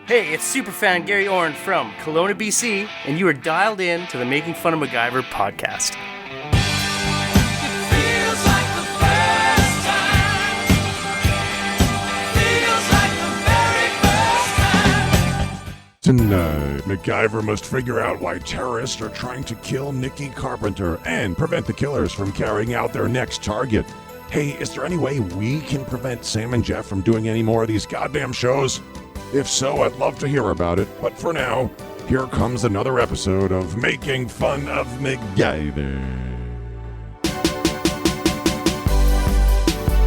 Hey, it's superfan Gary Orn from Kelowna, BC, and you are dialed in to the Making Fun of MacGyver podcast. Tonight, MacGyver must figure out why terrorists are trying to kill Nikki Carpenter and prevent the killers from carrying out their next target. Hey, is there any way we can prevent Sam and Jeff from doing any more of these goddamn shows? If so, I'd love to hear about it. But for now, here comes another episode of Making Fun of MacGyver.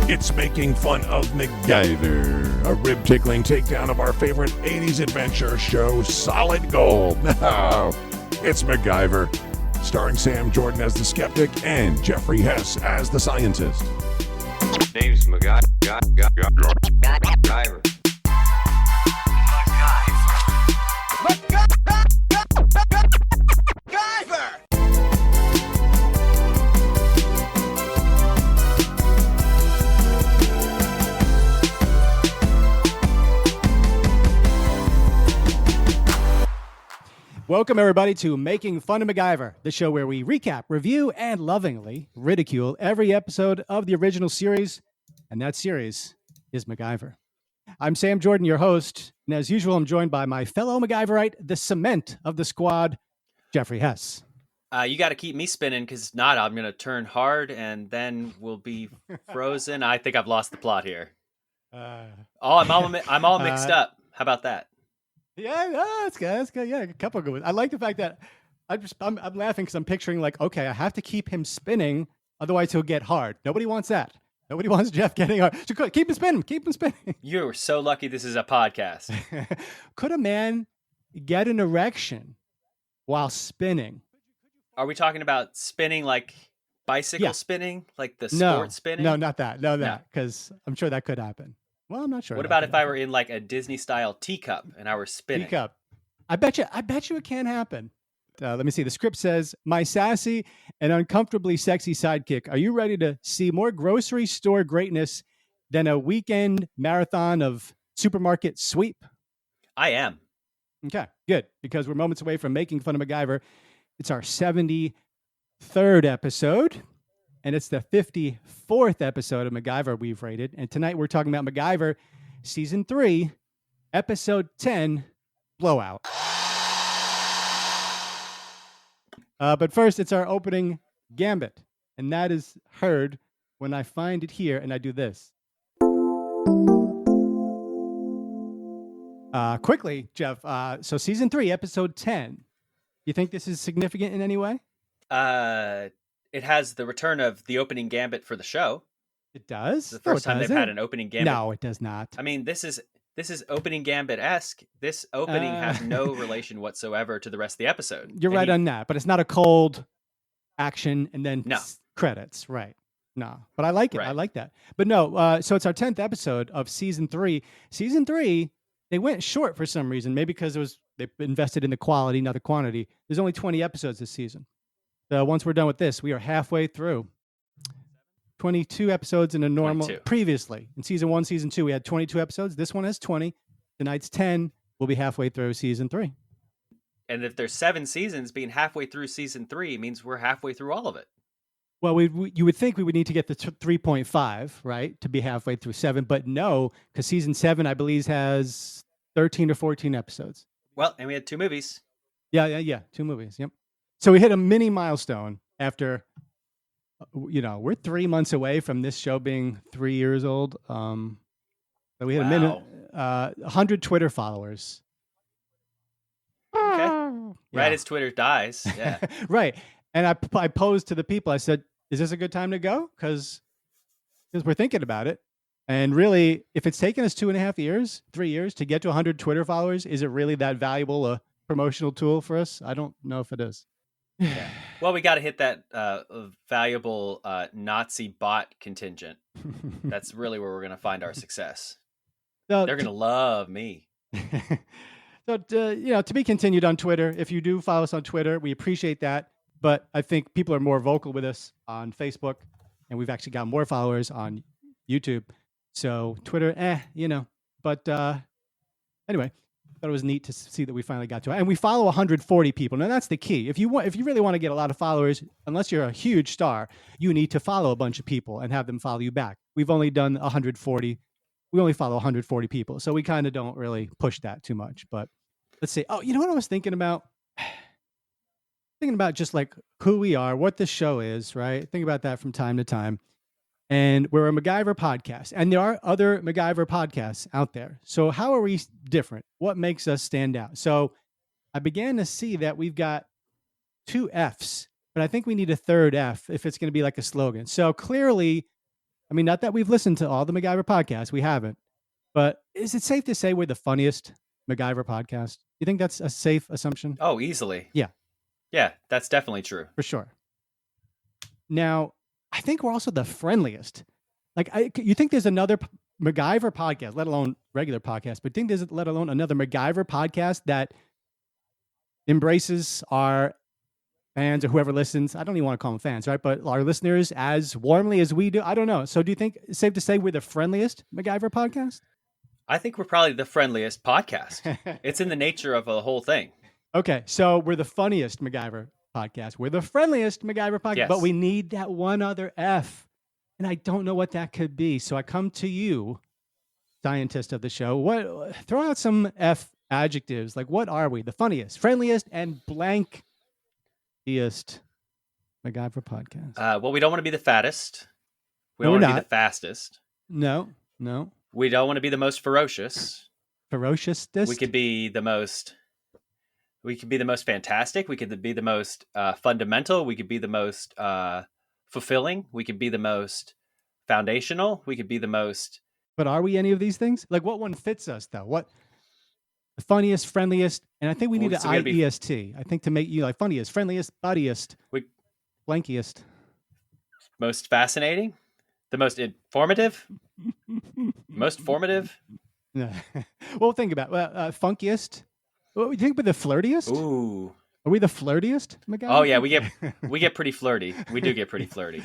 It's Making Fun of MacGyver, a rib-tickling takedown of our favorite 80s adventure show, Solid Gold. It's MacGyver, starring Sam Jordan as the skeptic and Jeffrey Hess as the scientist. Name's MacGyver. Welcome, everybody, to Making Fun of MacGyver, the show where we recap, review, and lovingly ridicule every episode of the original series, and that series is MacGyver. I'm Sam Jordan, your host, and as usual, I'm joined by my fellow MacGyverite, the cement of the squad, Jeffrey Hess. You got to keep me spinning, because if not, I'm going to turn hard, and then we'll be frozen. I think I've lost the plot here. I'm all mixed up. How about that? Yeah, that's good. That's good. Yeah, a couple of good ones. I like the fact that I'm laughing because I'm picturing like, okay, I have to keep him spinning, otherwise he'll get hard. Nobody wants that. Nobody wants Jeff getting hard. So keep him spinning. Keep him spinning. You're so lucky this is a podcast. Could a man get an erection while spinning? Are we talking about spinning like bicycle spinning, like the sport spinning? No, not that. No, because I'm sure that could happen. Well, I'm not sure. What about if I were in like a Disney style teacup and I were spinning? Teacup. I bet you it can happen. Let me see. The script says, "My sassy and uncomfortably sexy sidekick, are you ready to see more grocery store greatness than a weekend marathon of supermarket sweep?" I am. Okay, good. Because we're moments away from Making Fun of MacGyver. It's our 73rd episode. And it's the 54th episode of MacGyver we've rated. And tonight we're talking about MacGyver Season 3, Episode 10, Blowout. But first, it's our opening gambit. And that is heard when I find it here and I do this. Quickly, Jeff. So Season 3, Episode 10. You think this is significant in any way? It has the return of the opening gambit for the show. It does? It's the first time they've had an opening gambit. No, it does not. I mean, this is opening gambit-esque. This opening has no relation whatsoever to the rest of the episode. You're right on that, but it's not a cold action and then No. Credits, right? No, but I like it. Right. I like that. But no, so it's our 10th episode of Season 3. Season 3, they went short for some reason, maybe because they invested in the quality, not the quantity. There's only 20 episodes this season. So once we're done with this, we are halfway through. 22 episodes in a normal. 22. Previously, in Season 1, Season 2, we had 22 episodes. This one has 20. Tonight's 10. We'll be halfway through Season 3. And if there's 7 seasons, being halfway through Season 3 means we're halfway through all of it. Well, you would think we would need to get the 3.5, right, to be halfway through 7. But no, because Season 7, I believe, has 13 or 14 episodes. Well, and we had 2 movies. Yeah. 2 movies, yep. So we hit a mini milestone after, we're 3 months away from this show being 3 years old. So we hit 100 Twitter followers. Okay. Right as Twitter dies. Yeah. Right. And I posed to the people, I said, is this a good time to go? Because we're thinking about it. And really, if it's taken us 2.5 years, 3 years to get to 100 Twitter followers, is it really that valuable a promotional tool for us? I don't know if it is. Yeah. Well, we got to hit that valuable Nazi bot contingent. That's really where we're going to find our success. So, they're going to love me. So, to be continued on Twitter. If you do follow us on Twitter, we appreciate that. But I think people are more vocal with us on Facebook, and we've actually got more followers on YouTube. So Twitter, But anyway, thought it was neat to see that we finally got to it. And we follow 140 people. Now that's the key. If you really want to get a lot of followers, unless you're a huge star, you need to follow a bunch of people and have them follow you back. We've only done 140. We only follow 140 people. So we kind of don't really push that too much. But let's see. Oh, you know what I was thinking about? Thinking about just like who we are, what the show is, right? Think about that from time to time. And we're a MacGyver podcast, and there are other MacGyver podcasts out there. So how are we different? What makes us stand out? So I began to see that we've got 2 Fs, but I think we need a third F if it's going to be like a slogan. So clearly, I mean, not that we've listened to all the MacGyver podcasts, we haven't, but is it safe to say we're the funniest MacGyver podcast? You think that's a safe assumption? Oh, easily. Yeah. Yeah, that's definitely true. For sure. Now, I think we're also the friendliest. Like, you think there's another MacGyver podcast, let alone regular podcast, but think there's let alone another MacGyver podcast that embraces our fans or whoever listens. I don't even want to call them fans, right? But our listeners as warmly as we do. I don't know. So do you think it's safe to say we're the friendliest MacGyver podcast? I think we're probably the friendliest podcast. It's in the nature of the whole thing. Okay, so we're the funniest MacGyver podcast. We're the friendliest MacGyver podcast, Yes. but we need that one other F. And I don't know what that could be. So I come to you, scientist of the show. Throw out some F adjectives. Like, what are we? The funniest, friendliest, and blankiest MacGyver podcast. Well, we don't want to be the fattest. We No, don't we're want to be not. the fastest. No. We don't want to be the most ferocious. Ferociousest? We could be the most fantastic. We could be the most fundamental. We could be the most fulfilling. We could be the most foundational. We could be the most. But are we any of these things? Like, what one fits us, though? What? The funniest, friendliest, and I think we need So we an gotta be- IEST. I think to make you like funniest, friendliest, buddiest, blankiest. Most fascinating, the most informative, most formative. No. Well, think about funkiest. What we think with the flirtiest? Ooh. Are we the flirtiest, MacGyver? Oh yeah, we get pretty flirty. We do get pretty flirty.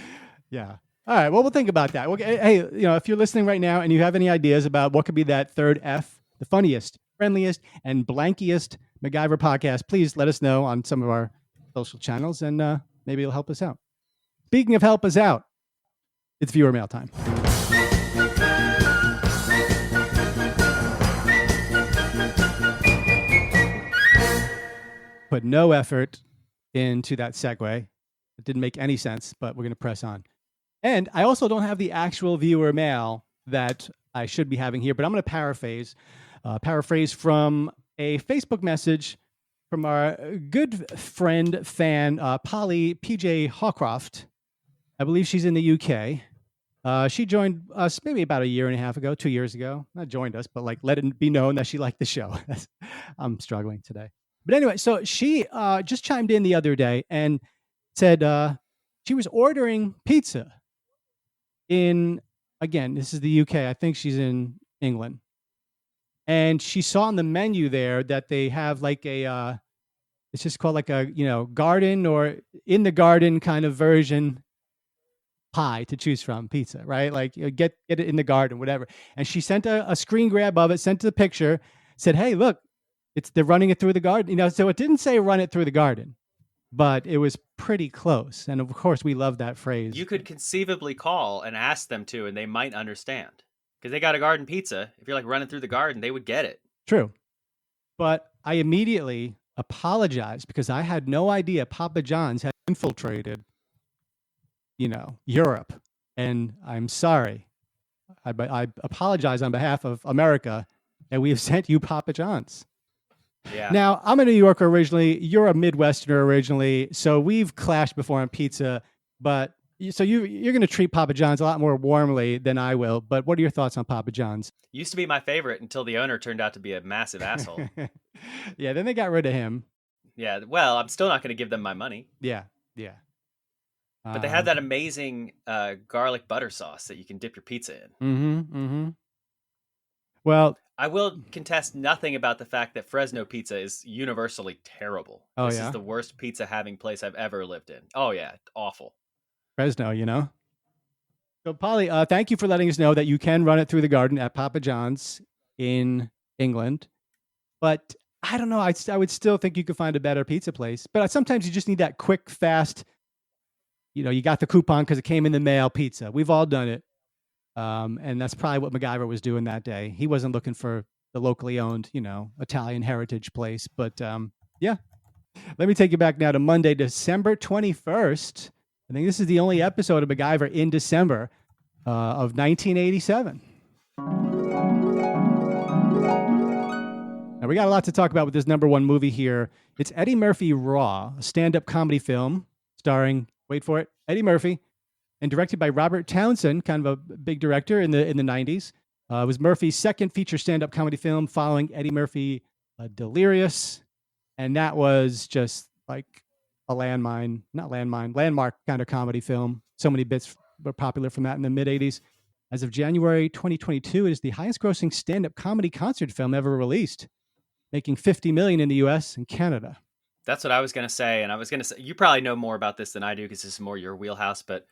Yeah. All right. Well, we'll think about that. Hey, if you're listening right now and you have any ideas about what could be that third F, the funniest, friendliest, and blankiest MacGyver podcast, please let us know on some of our social channels, and maybe it'll help us out. Speaking of help us out, it's viewer mail time. Put no effort into that segue. It didn't make any sense, but we're going to press on. And I also don't have the actual viewer mail that I should be having here, but I'm going to paraphrase from a Facebook message from our good friend, fan, Polly PJ Hawcroft. I believe she's in the UK. She joined us maybe about a year and a half ago, 2 years ago. Not joined us, but like let it be known that she liked the show. I'm struggling today. But anyway, so she just chimed in the other day and said she was ordering pizza again, this is the UK. I think she's in England. And she saw on the menu there that they have like it's just called like a, garden or in the garden kind of version pie to choose from, pizza, right? Like get it in the garden, whatever. And she sent a screen grab of it, sent the picture, said, hey, look, they're running it through the garden. So it didn't say run it through the garden, but it was pretty close. And of course, we love that phrase. You could conceivably call and ask them to, and they might understand. Because they got a garden pizza. If you're like running through the garden, they would get it. True. But I immediately apologized because I had no idea Papa John's had infiltrated, Europe. And I'm sorry. I apologize on behalf of America that we have sent you Papa John's. Yeah. Now, I'm a New Yorker originally. You're a Midwesterner originally. So we've clashed before on pizza. But so you're going to treat Papa John's a lot more warmly than I will. But what are your thoughts on Papa John's? Used to be my favorite until the owner turned out to be a massive asshole. Yeah, then they got rid of him. Yeah. Well, I'm still not going to give them my money. Yeah. But they have that amazing garlic butter sauce that you can dip your pizza in. Well, I will contest nothing about the fact that Fresno pizza is universally terrible. Oh, This yeah? is the worst pizza having place I've ever lived in. Oh, yeah. Awful. Fresno, So, Polly, thank you for letting us know that you can run it through the garden at Papa John's in England. But I don't know. I would still think you could find a better pizza place. But sometimes you just need that quick, fast, you got the coupon because it came in the mail pizza. We've all done it. And that's probably what MacGyver was doing that day. He wasn't looking for the locally owned, Italian heritage place. But yeah, let me take you back now to Monday, December 21st. I think this is the only episode of MacGyver in December of 1987. Now, we got a lot to talk about with this number one movie here. It's Eddie Murphy Raw, a stand-up comedy film starring, wait for it, Eddie Murphy, and directed by Robert Townsend, kind of a big director in the 90s. It was Murphy's second feature stand-up comedy film following Eddie Murphy Delirious. And that was just like a landmark kind of comedy film. So many bits were popular from that in the mid-'80s. As of January 2022, it is the highest grossing stand-up comedy concert film ever released, making $50 million in the US and Canada. That's what I was going to say. And I was going to say, you probably know more about this than I do because this is more your wheelhouse, but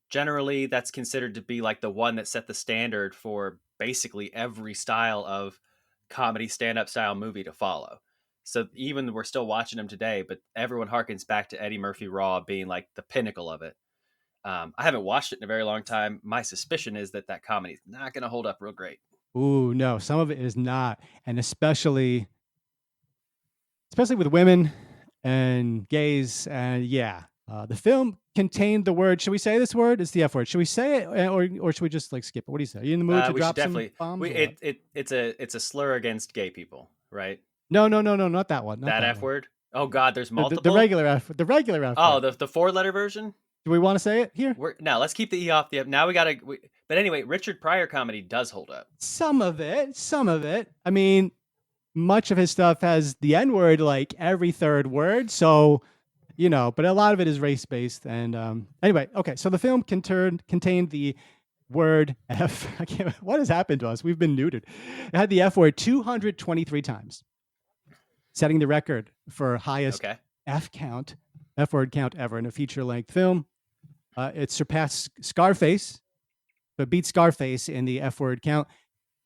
generally that's considered to be like the one that set the standard for basically every style of comedy stand-up style movie to follow. So even we're still watching them today, but everyone harkens back to Eddie Murphy Raw being like the pinnacle of it. I haven't watched it in a very long time. My suspicion is that comedy is not going to hold up real great. Ooh, no, some of it is not. And especially with women and gays. And the film contained the word. Should we say this word? It's the F word. Should we say it, or should we just skip it? What do you say? Are you in the mood to drop some bombs? It's a slur against gay people, right? No, not that one. Not that F word. Oh God, there's multiple. The regular F. The regular F. Oh, the 4-letter version. Do we want to say it here? Now let's keep the E off the F. Now we gotta. But anyway, Richard Pryor comedy does hold up. Some of it. I mean, much of his stuff has the N word like every third word. So, but a lot of it is race based. And anyway, okay. So the film contained the word F. What has happened to us? We've been neutered. It had the F word 223 times, setting the record for highest F word count ever in a feature length film. It surpassed Scarface, but beat Scarface in the F word count.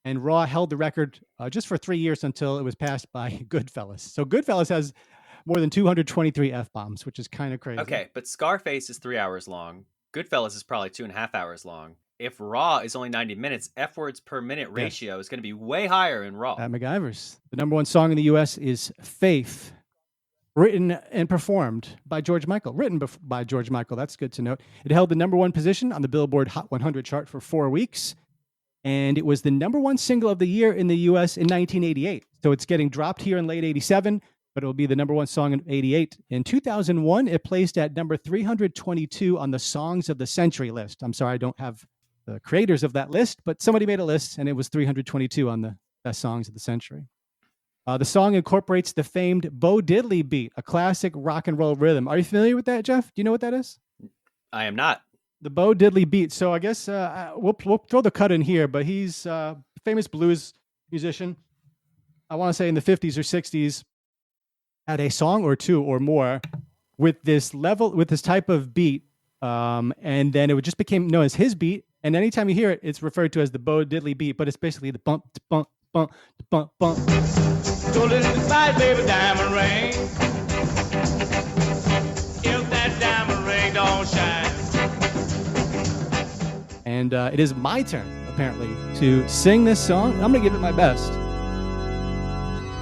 And Raw held the record just for 3 years until it was passed by Goodfellas. So Goodfellas has more than 223 F-bombs, which is kind of crazy. Okay, but Scarface is 3 hours long. Goodfellas is probably 2.5 hours long. If Raw is only 90 minutes, F words per minute ratio is going to be way higher in Raw. At MacGyver's. The number one song in the U.S. is Faith, written and performed by George Michael. By George Michael, that's good to note. It held the number one position on the Billboard Hot 100 chart for 4 weeks, and it was the number one single of the year in the U.S. in 1988. So it's getting dropped here in late 87, but it will be the number one song in 88. In 2001, it placed at number 322 on the Songs of the Century list. I'm sorry, I don't have the creators of that list, but somebody made a list, and it was 322 on the best songs of the century. The song incorporates the famed Bo Diddley beat, a classic rock and roll rhythm. Are you familiar with that, Jeff? Do you know what that is? I am not. The Bo Diddley beat. So I guess we'll throw the cut in here, but he's a famous blues musician. I want to say in the 50s or 60s, had a song or two or more with this type of beat, and then it just became known as his beat. And anytime you hear it, it's referred to as the Bo Diddley beat, but it's basically the bump, bump, bump, bump, bump. So let it slide, baby, diamond ring. If that diamond ring don't shine. And it is my turn, apparently, to sing this song. I'm going to give it my best.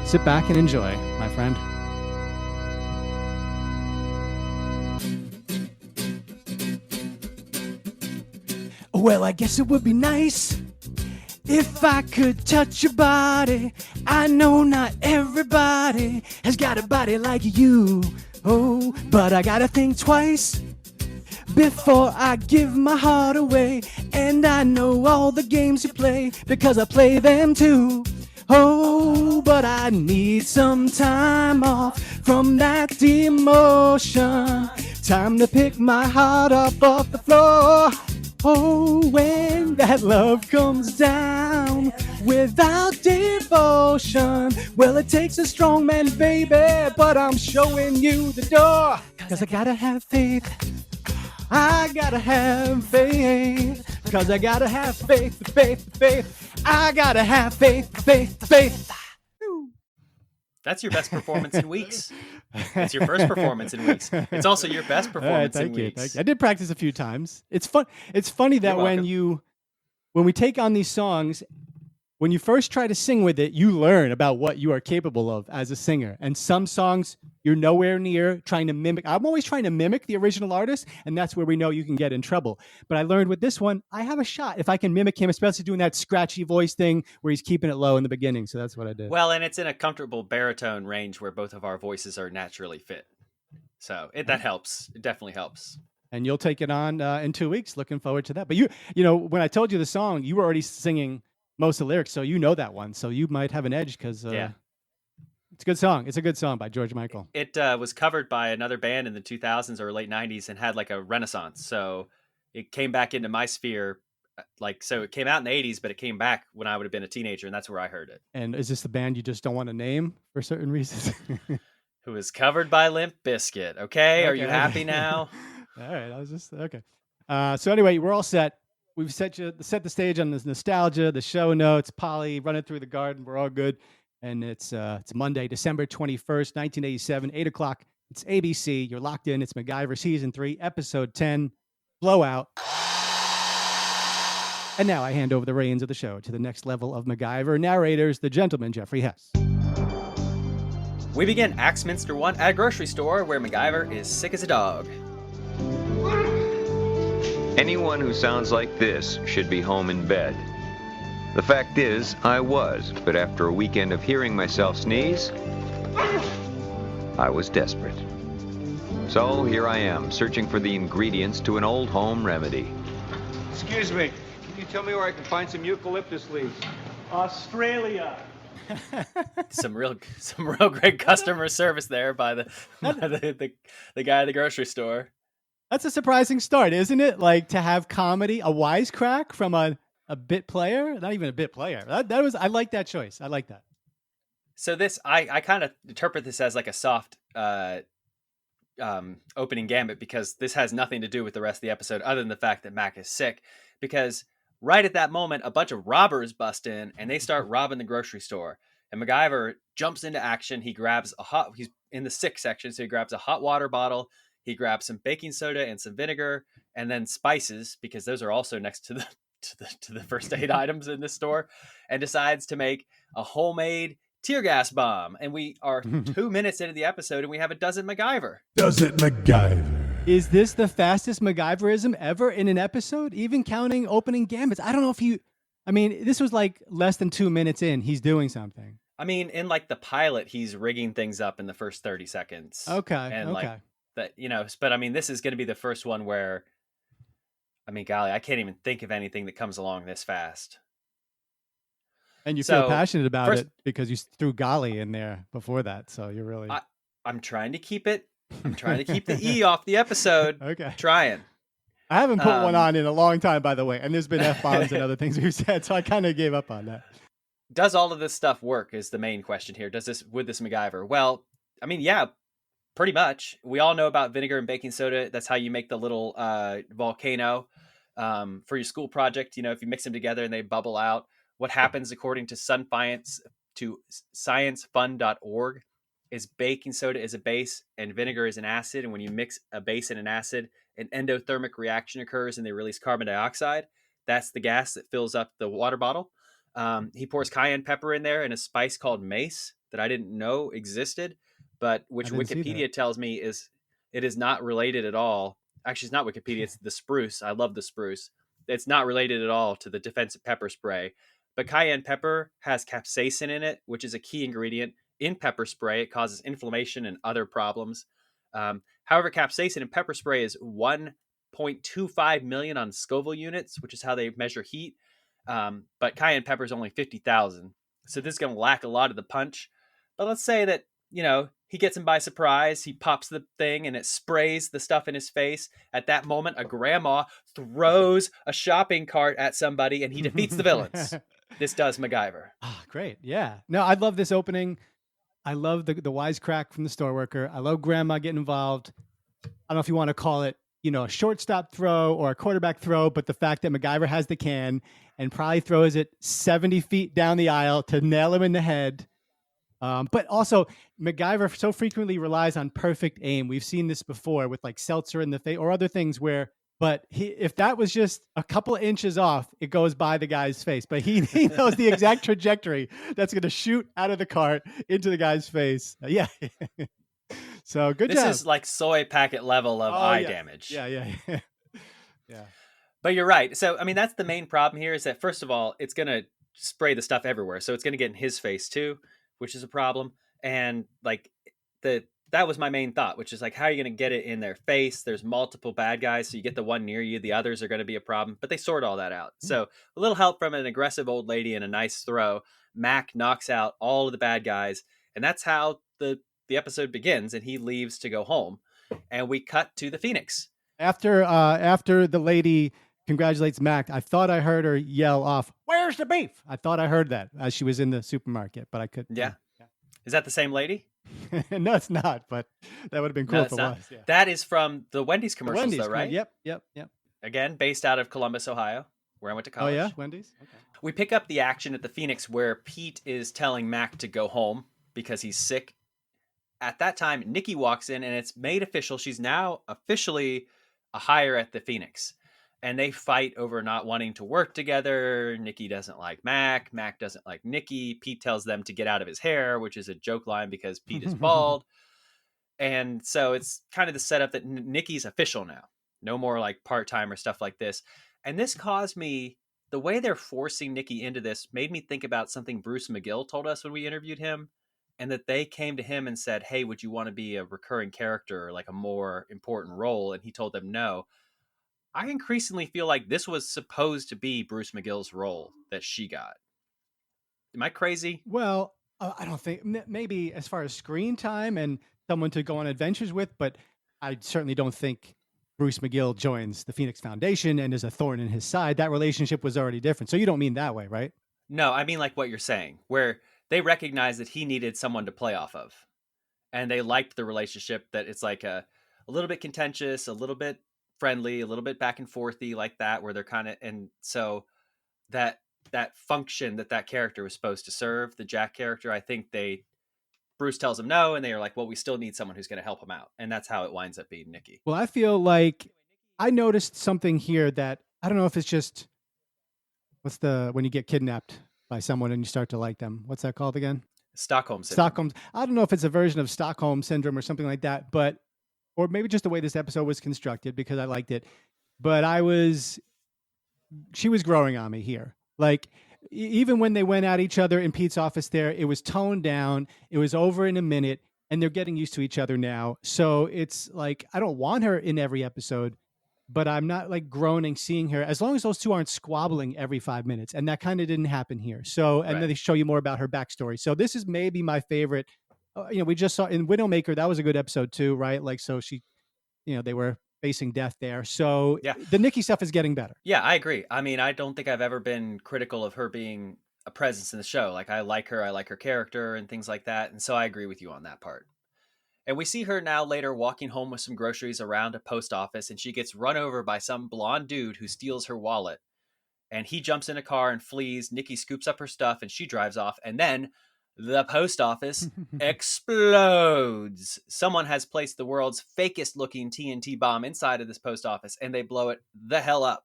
Sit back and enjoy, my friend. Well, I guess it would be nice if I could touch your body. I know not everybody has got a body like you. Oh, but I gotta think twice before I give my heart away. And I know all the games you play because I play them too. Oh, but I need some time off from that emotion. Time to pick my heart up off the floor. Oh, when that love comes down without devotion. Well, it takes a strong man, baby, but I'm showing you the door. 'Cause I gotta have faith. I gotta have faith. 'Cause I gotta have faith, faith, faith. I gotta have faith, faith, faith. That's your best performance in weeks. It's your first performance in weeks. It's also your best performance in weeks. Thank you. I did practice a few times. It's fun. It's funny that when we take on these songs, when you first try to sing with it, you learn about what you are capable of as a singer. And some songs you're nowhere near trying to mimic. I'm always trying to mimic the original artist, and that's where we know you can get in trouble. But I learned with this one, I have a shot if I can mimic him, especially doing that scratchy voice thing where he's keeping it low in the beginning. So that's what I did. Well, and it's in a comfortable baritone range where both of our voices are naturally fit. So that helps. It definitely helps. And you'll take it on in 2 weeks. Looking forward to that. But you know, when I told you the song, you were already singing most of the lyrics, so you know that one. So you might have an edge because it's a good song. It's a good song by George Michael. It was covered by another band in the 2000s or late 90s and had like a renaissance. So it came back into my sphere. So it came out in the 80s, but it came back when I would have been a teenager, and that's where I heard it. And is this the band you just don't want to name for certain reasons? Who was covered by Limp Bizkit. Okay, are you happy now? All right, I was just okay. So anyway, we're all set. We've set the stage on this nostalgia, the show notes, Polly running through the garden. We're all good. And it's Monday, December 21st, 1987, 8 o'clock. It's ABC. You're locked in. It's MacGyver Season 3, Episode 10, Blowout. And now I hand over the reins of the show to the next level of MacGyver narrators, the gentleman Jeffrey Hess. We begin Axminster 1 at a grocery store where MacGyver is sick as a dog. Anyone who sounds like this should be home in bed. The fact is, I was, but after a weekend of hearing myself sneeze, I was desperate. So here I am, searching for the ingredients to an old home remedy. Excuse me, can you tell me where I can find some eucalyptus leaves? Australia. Some real great customer service there by the guy at the grocery store. That's a surprising start, isn't it? Like to have comedy, a wisecrack from a bit player, not even a bit player. I like that choice. I like that. So this, I kind of interpret this as like a soft opening gambit, because this has nothing to do with the rest of the episode other than the fact that Mac is sick, because right at that moment, a bunch of robbers bust in and they start robbing the grocery store. And MacGyver jumps into action. He grabs he's in the sick section. So he grabs a hot water bottle. He grabs some baking soda and some vinegar, and then spices, because those are also next to the first aid items in this store, and decides to make a homemade tear gas bomb. And we are 2 minutes into the episode and we have a dozen MacGyver. Does it MacGyver? Is this the fastest MacGyverism ever in an episode, even counting opening gambits? I don't know if this was like less than 2 minutes in, he's doing something. I mean, in like the pilot, he's rigging things up in the first 30 seconds. Okay. And okay. like that, but I mean, this is going to be the first one where, I mean, golly, I can't even think of anything that comes along this fast. And you feel passionate about it because you threw golly in there before that. So you're really... I'm trying to keep it. I'm trying to keep the E off the episode. Okay. Trying. I haven't put one on in a long time, by the way. And there's been F-bombs and other things we've said. So I kind of gave up on that. Does all of this stuff work is the main question here. With this MacGyver? Well, I mean, yeah, pretty much. We all know about vinegar and baking soda. That's how you make the little volcano for your school project. If you mix them together and they bubble out. What happens, according to sciencefun.org, is baking soda is a base and vinegar is an acid. And when you mix a base and an acid, an endothermic reaction occurs and they release carbon dioxide. That's the gas that fills up the water bottle. He pours cayenne pepper in there and a spice called mace that I didn't know existed, but which Wikipedia tells me is not related at all. Actually, it's not Wikipedia. It's the spruce. I love the spruce. It's not related at all to the defensive pepper spray. But cayenne pepper has capsaicin in it, which is a key ingredient in pepper spray. It causes inflammation and other problems. However, capsaicin in pepper spray is 1.25 million on Scoville units, which is how they measure heat. But cayenne pepper is only 50,000. So this is going to lack a lot of the punch. But let's say that, he gets him by surprise. He pops the thing and it sprays the stuff in his face. At that moment, a grandma throws a shopping cart at somebody and he defeats the villains. This does MacGyver. Oh, great. Yeah. No, I love this opening. I love the wisecrack from the store worker. I love grandma getting involved. I don't know if you want to call it, a shortstop throw or a quarterback throw, but the fact that MacGyver has the can and probably throws it 70 feet down the aisle to nail him in the head. But also, MacGyver so frequently relies on perfect aim. We've seen this before with like seltzer in the face or other things where, but if that was just a couple of inches off, it goes by the guy's face. But he knows the exact trajectory that's going to shoot out of the cart into the guy's face. Yeah. So good job. This is like soy packet level of eye damage. Yeah. Yeah. But you're right. So, I mean, that's the main problem here is that, first of all, it's going to spray the stuff everywhere. So it's going to get in his face too, which is a problem. And like that was my main thought, which is like, how are you going to get it in their face? There's multiple bad guys. So you get the one near you. The others are going to be a problem, but they sort all that out. So a little help from an aggressive old lady and a nice throw. Mac knocks out all of the bad guys. And that's how the episode begins. And he leaves to go home. And we cut to the Phoenix. After the lady congratulates Mac, I thought I heard her yell off, "Where's the beef?" I thought I heard that as she was in the supermarket, but I couldn't. Yeah. Is that the same lady? No, it's not, but that would have been cool if it was. Yeah. That is from the Wendy's commercials, though, right? Yep. Again, based out of Columbus, Ohio, where I went to college. Oh, yeah? Wendy's? Okay. We pick up the action at the Phoenix where Pete is telling Mac to go home because he's sick. At that time, Nikki walks in and it's made official. She's now officially a hire at the Phoenix. And they fight over not wanting to work together. Nikki doesn't like Mac. Mac doesn't like Nikki. Pete tells them to get out of his hair, which is a joke line because Pete is bald. And so it's kind of the setup that Nikki's official now. No more like part-time or stuff like this. And this caused me, the way they're forcing Nikki into this made me think about something Bruce McGill told us when we interviewed him. And that they came to him and said, "Hey, would you want to be a recurring character, like a more important role?" And he told them no. I increasingly feel like this was supposed to be Bruce McGill's role that she got. Am I crazy? Well, I don't think, maybe as far as screen time and someone to go on adventures with, but I certainly don't think Bruce McGill joins the Phoenix Foundation and is a thorn in his side. That relationship was already different. So you don't mean that way, right? No, I mean like what you're saying, where they recognized that he needed someone to play off of. And they liked the relationship, that it's like a little bit contentious, a little bit friendly, a little bit back and forthy like that, where they're kind of, and so that function that character was supposed to serve, the Jack character, I think Bruce tells him no, and they are like, well, we still need someone who's going to help him out. And that's how it winds up being Nikki. Well, I feel like I noticed something here that, I don't know if it's just, when you get kidnapped by someone and you start to like them. What's that called again? Stockholm Syndrome. I don't know if it's a version of Stockholm Syndrome or something like that, or maybe just the way this episode was constructed, because I liked it. But she was growing on me here. Like, even when they went at each other in Pete's office there, it was toned down. It was over in a minute, and they're getting used to each other now. So it's like, I don't want her in every episode, but I'm not like groaning seeing her, as long as those two aren't squabbling every 5 minutes. And that kind of didn't happen here. So, and then they show you more about her backstory. So this is maybe my favorite. We just saw in Widowmaker, that was a good episode too, right? Like, so she, they were facing death there. So the Nikki stuff is getting better. Yeah, I agree. I mean, I don't think I've ever been critical of her being a presence in the show. Like, I like her character and things like that. And so I agree with you on that part. And we see her now later walking home with some groceries around a post office, and she gets run over by some blonde dude who steals her wallet. And he jumps in a car and flees. Nikki scoops up her stuff and she drives off. And then the post office explodes. Someone has placed the world's fakest looking TNT bomb inside of this post office, and they blow it the hell up.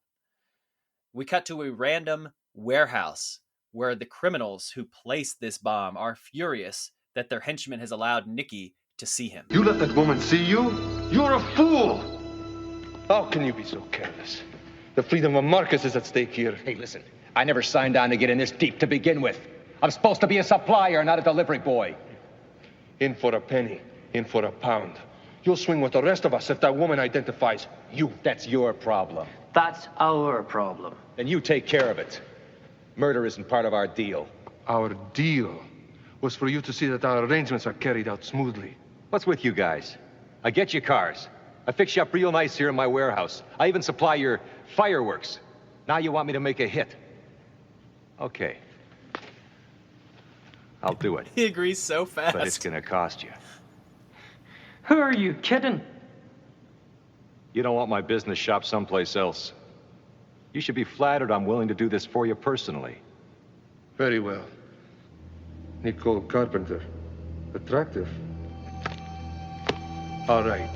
We cut to a random warehouse where the criminals who placed this bomb are furious that their henchman has allowed Nikki to see him. You let that woman see you? You're a fool! How can you be so careless? The freedom of Marcus is at stake here. Hey, listen, I never signed on to get in this deep to begin with. I'm supposed to be a supplier, not a delivery boy. In for a penny, in for a pound. You'll swing with the rest of us if that woman identifies you. That's your problem. That's our problem. Then you take care of it. Murder isn't part of our deal. Our deal was for you to see that our arrangements are carried out smoothly. What's with you guys? I get your cars. I fix you up real nice here in my warehouse. I even supply your fireworks. Now you want me to make a hit. Okay. I'll do it. He agrees so fast. But it's gonna cost you. Who are you kidding? You don't want my business shop someplace else. You should be flattered I'm willing to do this for you personally. Very well. Nicole Carpenter, Attractive. All right.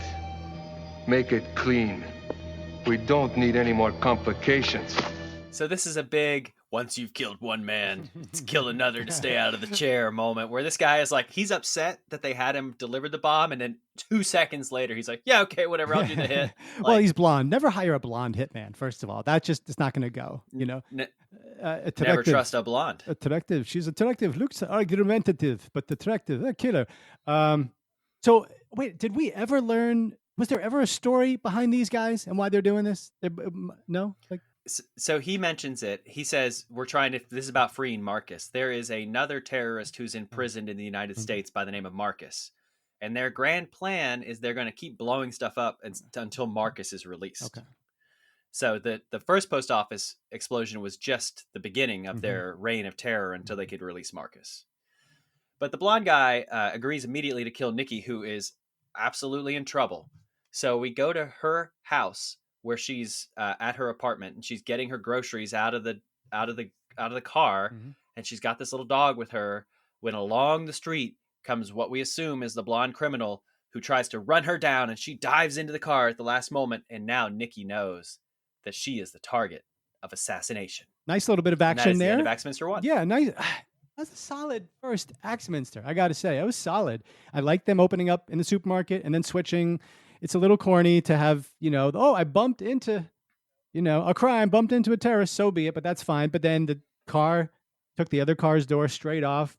Make it clean. We don't need any more complications. So this is a big, once you've killed one man, it's kill another to stay out of the chair moment where this guy is like, he's upset that they had him deliver the bomb. And then 2 seconds later, he's like, yeah, okay, whatever, I'll do the hit. Well, he's blonde. Never hire a blonde hitman, first of all. That just is not going to go, you know. Never trust a blonde. Attractive. She's attractive. Looks argumentative, but attractive. A killer. So wait, did we ever learn? Was there ever a story behind these guys and why they're doing this? No, like. So he mentions it. He says, this is about freeing Marcus. There is another terrorist who's imprisoned in the United States by the name of Marcus. And their grand plan is they're going to keep blowing stuff up until Marcus is released. Okay. So the first post office explosion was just the beginning of their reign of terror until they could release Marcus. But the blonde guy agrees immediately to kill Nikki, who is absolutely in trouble. So we go to her house where she's at her apartment and she's getting her groceries out of the car, and she's got this little dog with her. When along the street comes what we assume is the blonde criminal who tries to run her down, and she dives into the car at the last moment. And now Nikki knows that she is the target of assassination. Nice little bit of action there. The end of Axminster 1. Yeah, nice. That's a solid first Axminster, I got to say. It was solid. I like them opening up in the supermarket and then switching. It's a little corny to have, I bumped into, a crime, bumped into a terrorist, so be it, but that's fine. But then the car took the other car's door straight off.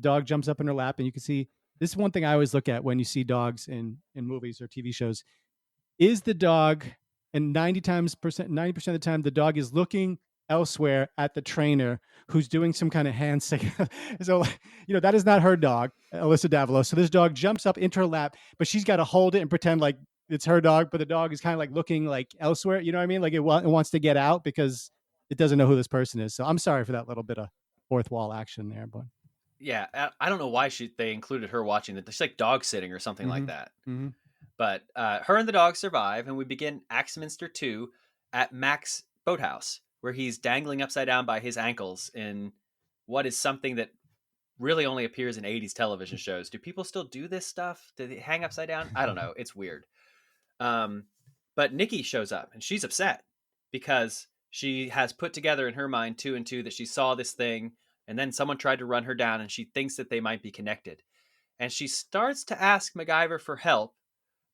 Dog jumps up in her lap, and you can see, this is one thing I always look at when you see dogs in movies or TV shows. Is the dog, and 90% of the time, the dog is looking elsewhere at the trainer who's doing some kind of hand signal. So, that is not her dog, Alyssa Davilo. So this dog jumps up into her lap, but she's got to hold it and pretend like it's her dog, but the dog is kind of like looking like elsewhere. You know what I mean? Like it wants to get out because it doesn't know who this person is. So I'm sorry for that little bit of fourth wall action there, but. Yeah, I don't know why they included her watching that. She's like dog sitting or something like that. Mm-hmm. But her and the dog survive, and we begin Axminster 2 at Mac's boathouse, where he's dangling upside down by his ankles in what is something that really only appears in 80s television shows. Do people still do this stuff? Do they hang upside down? I don't know. It's weird. But Nikki shows up, and she's upset because she has put together in her mind 2 and 2 that she saw this thing, and then someone tried to run her down, and she thinks that they might be connected. And she starts to ask MacGyver for help,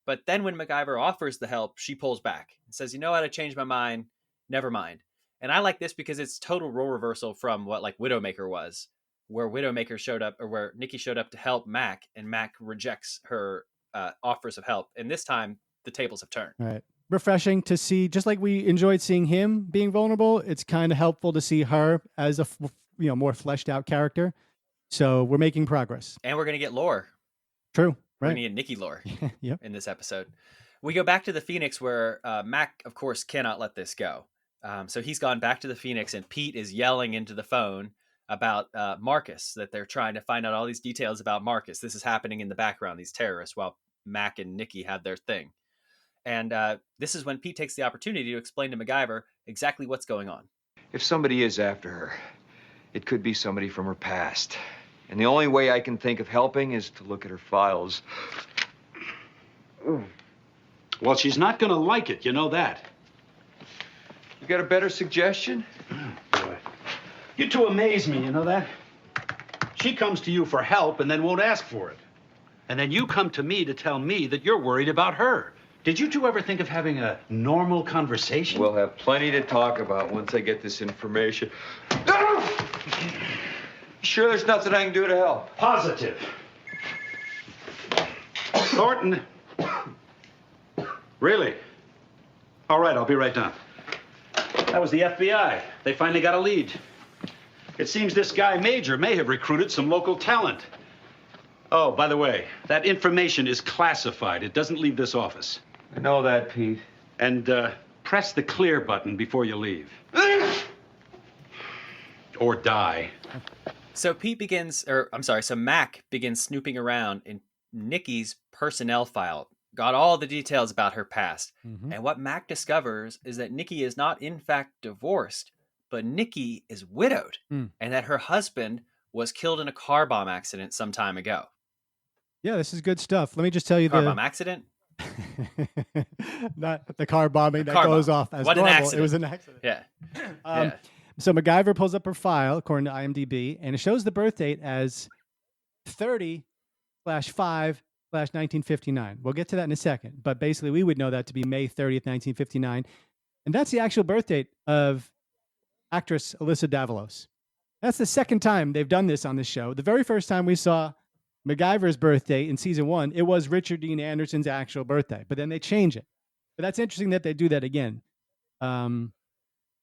but then when MacGyver offers the help, she pulls back and says, you know what, I changed my mind. Never mind. And I like this because it's total role reversal from what like Widowmaker was, where Widowmaker showed up, or where Nikki showed up to help Mac, and Mac rejects her offers of help. And this time the tables have turned. All right. Refreshing to see, just like we enjoyed seeing him being vulnerable. It's kind of helpful to see her as a more fleshed out character. So we're making progress. And we're going to get lore. True. We're Right. going to get Nikki lore Yep. in this episode. We go back to the Phoenix where Mac, of course, cannot let this go. So he's gone back to the Phoenix, and Pete is yelling into the phone about Marcus, that they're trying to find out all these details about Marcus. This is happening in the background, these terrorists, while Mac and Nikki have their thing. And this is when Pete takes the opportunity to explain to MacGyver exactly what's going on. If somebody is after her, it could be somebody from her past. And the only way I can think of helping is to look at her files. Well, she's not going to like it, you know that. You got a better suggestion? Boy. You two amaze me, you know that? She comes to you for help and then won't ask for it. And then you come to me to tell me that you're worried about her. Did you two ever think of having a normal conversation? We'll have plenty to talk about once I get this information. Sure there's nothing I can do to help? Positive. Thornton. Really? All right, I'll be right down. That was the FBI. They finally got a lead. It seems this guy Major may have recruited some local talent. Oh, by the way, that information is classified. It doesn't leave this office. I know that, Pete. And press the clear button before you leave. Or die. So Mac begins snooping around in Nikki's personnel file. Got all the details about her past. Mm-hmm. And what Mac discovers is that Nikki is not in fact divorced, but Nikki is widowed, and that her husband was killed in a car bomb accident some time ago. Yeah, this is good stuff. Let me just tell you Car bomb accident? Not the car bombing that car goes bomb. off as What an normal. accident. It was an accident. Yeah. Yeah. So MacGyver pulls up her file, according to IMDb, and it shows the birth date as 30/5/1959. We'll get to that in a second. But basically, we would know that to be May 30th, 1959. And that's the actual birth date of actress Alyssa Davalos. That's the second time they've done this on this show. The very first time we saw MacGyver's birthday in season 1, it was Richard Dean Anderson's actual birthday, but then they change it. But that's interesting that they do that again. And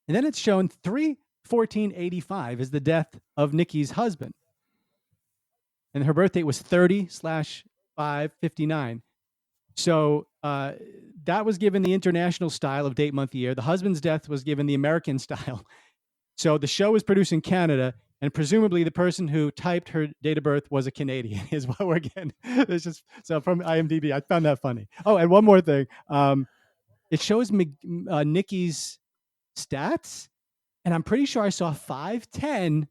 then it's shown 3/14/85 is the death of Nikki's husband. And her birthday was 30/5/59. So that was given the international style of date, month, year. The husband's death was given the American style. So the show was produced in Canada, and presumably the person who typed her date of birth was a Canadian, is what we're getting. It's just so from IMDb. I found that funny. Oh, and one more thing. It shows Nikki's stats, and I'm pretty sure I saw 5'10",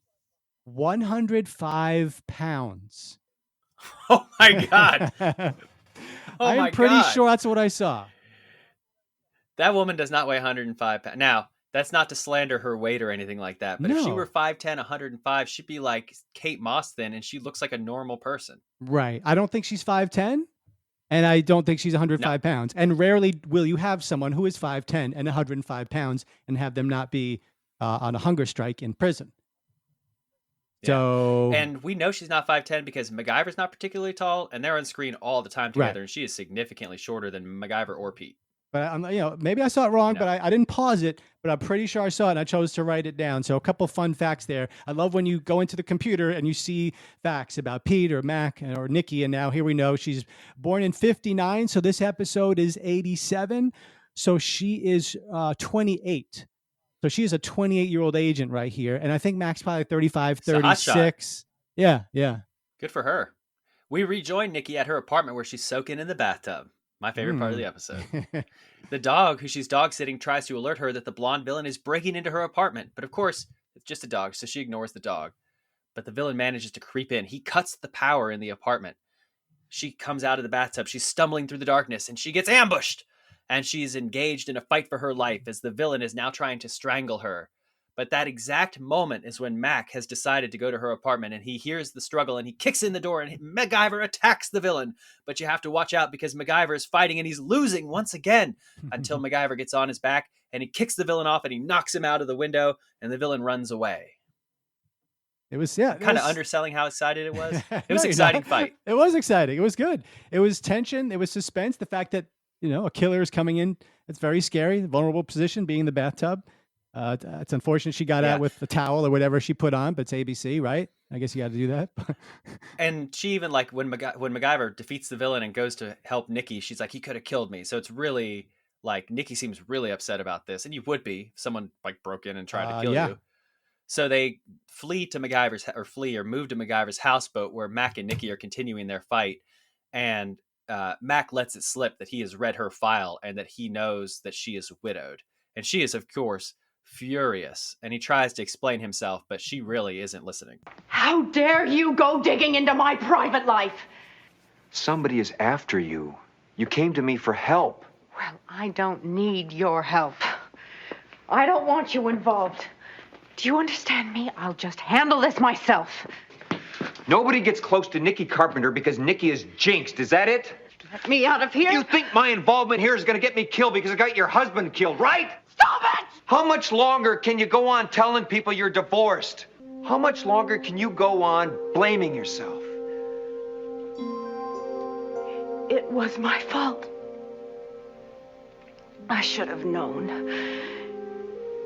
105 pounds. Oh my God. I'm pretty sure that's what I saw. That woman does not weigh 105 pounds. Now, that's not to slander her weight or anything like that, but if she were 5'10", 105, she'd be like Kate Moss then, and she looks like a normal person. Right. I don't think she's 5'10", and I don't think she's 105 pounds. And rarely will you have someone who is 5'10" and 105 pounds and have them not be on a hunger strike in prison. Yeah. So, and we know she's not 5'10" because MacGyver's not particularly tall, and they're on screen all the time together, and she is significantly shorter than MacGyver or Pete. But maybe I saw it wrong, but I didn't pause it, but I'm pretty sure I saw it, and I chose to write it down. So a couple fun facts there. I love when you go into the computer and you see facts about Pete or Mac or Nikki, and now here we know she's born in 59, so this episode is 87. So she is 28. So she is a 28-year-old agent right here, and I think Mac's probably 35, 36. Yeah. Good for her. We rejoin Nikki at her apartment where she's soaking in the bathtub. My favorite part of the episode. The dog, who she's dog sitting, tries to alert her that the blonde villain is breaking into her apartment. But of course, it's just a dog, so she ignores the dog. But the villain manages to creep in. He cuts the power in the apartment. She comes out of the bathtub. She's stumbling through the darkness, and she gets ambushed. And she's engaged in a fight for her life as the villain is now trying to strangle her. But that exact moment is when Mac has decided to go to her apartment, and he hears the struggle and he kicks in the door, and MacGyver attacks the villain. But you have to watch out because MacGyver is fighting and he's losing once again until MacGyver gets on his back and he kicks the villain off and he knocks him out of the window and the villain runs away. It was kind of underselling how excited it was. It was an exciting fight. It was exciting. It was good. It was tension. It was suspense. The fact that a killer is coming in. It's very scary. Vulnerable position, being in the bathtub. It's unfortunate she got out with the towel or whatever she put on, but it's ABC, right? I guess you got to do that. And she even when MacGyver defeats the villain and goes to help Nikki, she's like, he could have killed me. So it's really like Nikki seems really upset about this, and you would be if someone like broke in and tried to kill you. So they move to MacGyver's houseboat where Mac and Nikki are continuing their fight, and Mac lets it slip that he has read her file and that he knows that she is widowed, and she is of course furious, and he tries to explain himself, but she really isn't listening. How dare you go digging into my private life? Somebody is after you. You came to me for help. Well, I don't need your help. I don't want you involved. Do you understand me? I'll just handle this myself. Nobody gets close to Nikki Carpenter because Nikki is jinxed. Is that it? Get me out of here. You think my involvement here is going to get me killed because I got your husband killed, right? Stop it! How much longer can you go on telling people you're divorced? How much longer can you go on blaming yourself? It was my fault. I should have known.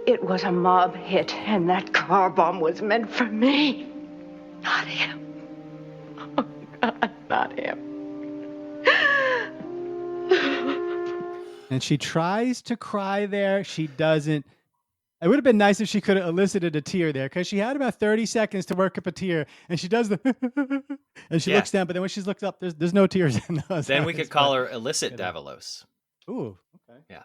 It was a mob hit, and that car bomb was meant for me. Not him. Oh, God, not him. And she tries to cry there. She doesn't. It would have been nice if she could have elicited a tear there, because she had about 30 seconds to work up a tear, and she does the and she looks down, but then when she's looked up, there's no tears in those. Then we could call her Illicit Davalos. Ooh, okay. Yeah.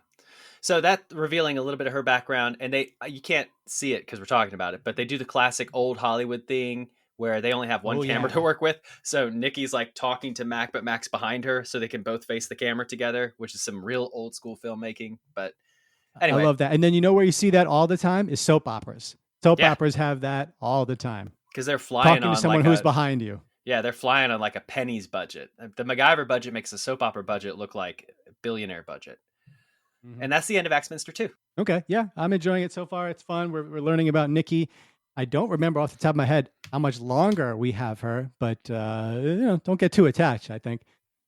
So that revealing a little bit of her background, and you can't see it because we're talking about it, but they do the classic old Hollywood thing where they only have one camera yeah. to work with. So Nikki's like talking to Mac, but Mac's behind her, so they can both face the camera together, which is some real old school filmmaking. But anyway, I love that. And then you know where you see that all the time is soap operas. Soap Yeah. operas have that all the time. because they're flying Talking on to someone like who's a, behind you. yeah, they're flying on like a penny's budget. The MacGyver budget makes the soap opera budget look like a billionaire budget. And that's the end of Axminster 2. Okay, yeah, I'm enjoying it so far. It's fun. We're learning about Nikki. I don't remember off the top of my head how much longer we have her, but don't get too attached, I think.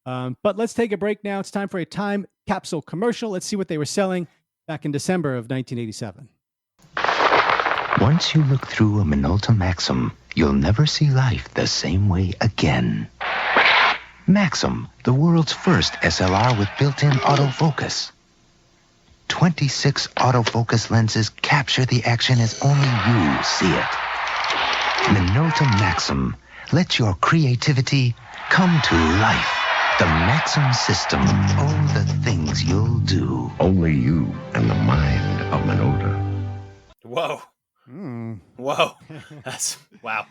But let's take a break now. It's time for a time capsule commercial. Let's see what they were selling back in December of 1987. Once you look through a Minolta Maxim, you'll never see life the same way again. Maxim, the world's first SLR with built-in autofocus. 26 autofocus lenses capture the action as only you see it. Minolta Maxim, let your creativity come to life. The Maxim system, all the things you'll do. Only you and the mind of Minolta. Whoa. Whoa. That's wow.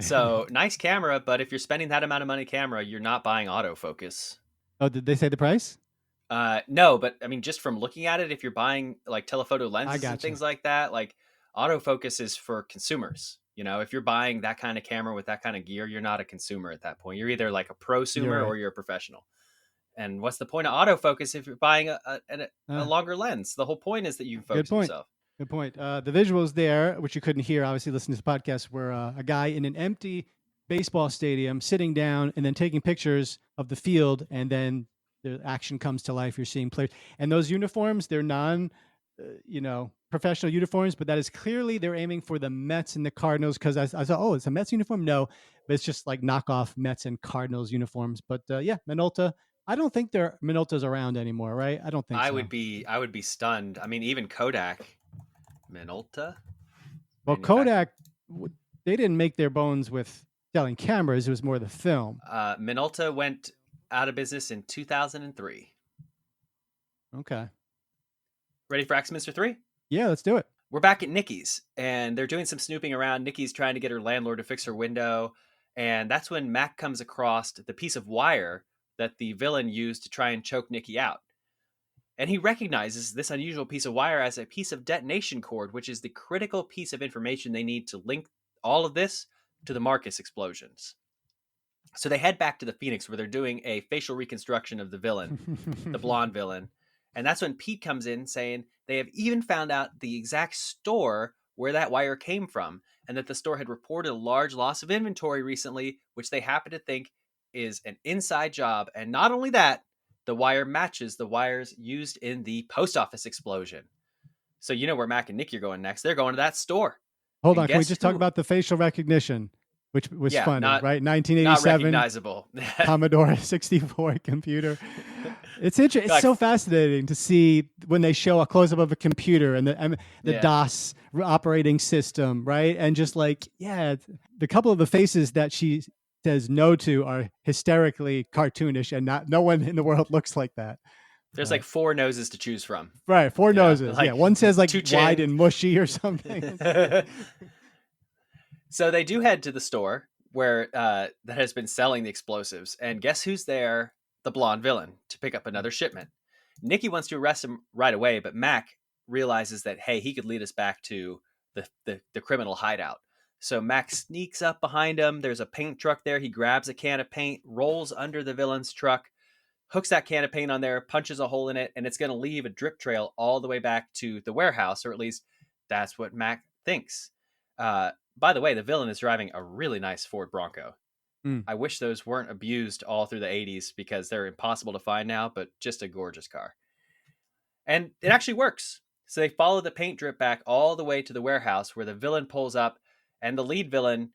So nice camera, but if you're spending that amount of money camera, you're not buying autofocus. Oh, did they say the price? No, but I mean, just from looking at it, if you're buying like telephoto lenses and gotcha. things like that, like autofocus is for consumers. You know, if you're buying that kind of camera with that kind of gear, you're not a consumer at that point. You're either like a prosumer You're right. or you're a professional. And what's the point of autofocus if you're buying a longer lens? The whole point is that you can focus Good point. yourself. Good point. The visuals there, which you couldn't hear, obviously listening to the podcast, were a guy in an empty baseball stadium sitting down and then taking pictures of the field, and then the action comes to life. You're seeing players. And those uniforms, they're professional uniforms, but that is clearly they're aiming for the Mets and the Cardinals, because I thought, oh, it's a Mets uniform? No, but it's just like knockoff Mets and Cardinals uniforms. But yeah, Minolta. I don't think Minolta's around anymore, right? I don't think so. I would be stunned. I mean, even Kodak, Minolta. Well, Kodak, they didn't make their bones with selling cameras. It was more the film. Minolta went out of business in 2003. Okay. Ready for Axminster 3? Yeah, let's do it. We're back at Nikki's, and they're doing some snooping around. Nikki's trying to get her landlord to fix her window, and that's when Mac comes across the piece of wire that the villain used to try and choke Nikki out. And he recognizes this unusual piece of wire as a piece of detonation cord, which is the critical piece of information they need to link all of this to the Marcus explosions. So they head back to the Phoenix, where they're doing a facial reconstruction of the villain, the blonde villain. And that's when Pete comes in saying they have even found out the exact store where that wire came from, and that the store had reported a large loss of inventory recently, which they happen to think is an inside job. And not only that, the wire matches the wires used in the post office explosion. So you know where Mac and Nicky are going next. They're going to that store. Hold And on. Can we guess just talk who? about the facial recognition, which was funny, right? 1987. Not recognizable. Commodore 64 computer. It's interesting. It's Like- so fascinating to see when they show a close-up of a computer and the Yeah. DOS operating system, right? And just like, yeah, the couple of the faces that she says no to are hysterically cartoonish, and no one in the world looks like that. There's like 4 noses to choose from. Right, 4 noses. like Yeah, one says like 2 wide chin. and mushy or something. So they do head to the store where that has been selling the explosives, and guess who's there? The blonde villain, to pick up another shipment. Nikki wants to arrest him right away, but Mac realizes that, hey, he could lead us back to the criminal hideout. So Mac sneaks up behind him. There's a paint truck there. He grabs a can of paint, rolls under the villain's truck, hooks that can of paint on there, punches a hole in it, and it's going to leave a drip trail all the way back to the warehouse, or at least that's what Mac thinks. By the way, the villain is driving a really nice Ford Bronco. I wish those weren't abused all through the 80s, because they're impossible to find now, but just a gorgeous car. And it actually works. So they follow the paint drip back all the way to the warehouse, where the villain pulls up, and the lead villain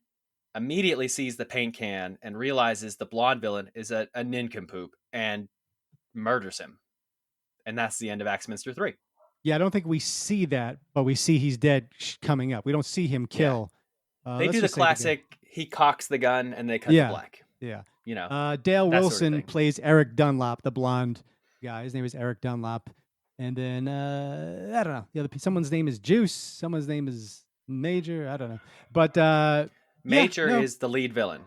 immediately sees the paint can and realizes the blonde villain is a nincompoop and murders him. And that's the end of Axminster 3. Yeah, I don't think we see that, but we see he's dead coming up. We don't see him kill. They do the classic, he cocks the gun and they cut to black. Yeah. You know, Dale that sort of Wilson thing. plays Eric Dunlop, the blonde guy. His name is Eric Dunlop. And then, I don't know. Someone's name is Juice. Someone's name is Major. I don't know. But Major is the lead villain.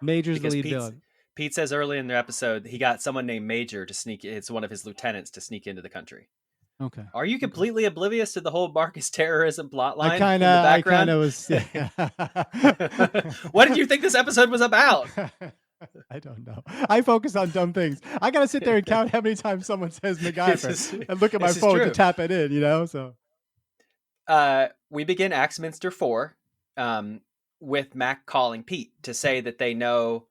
Major's the lead villain. Pete says early in the episode he got someone named Major to sneak. It's one of his lieutenants to sneak into the country. Okay. Are you completely oblivious to the whole Marcus terrorism plotline in the background? I kind of was. Yeah. What did you think this episode was about? I don't know. I focus on dumb things. I got to sit there and count how many times someone says MacGyver and look at my phone to tap it in, So we begin Axminster 4 with Mac calling Pete to say that they know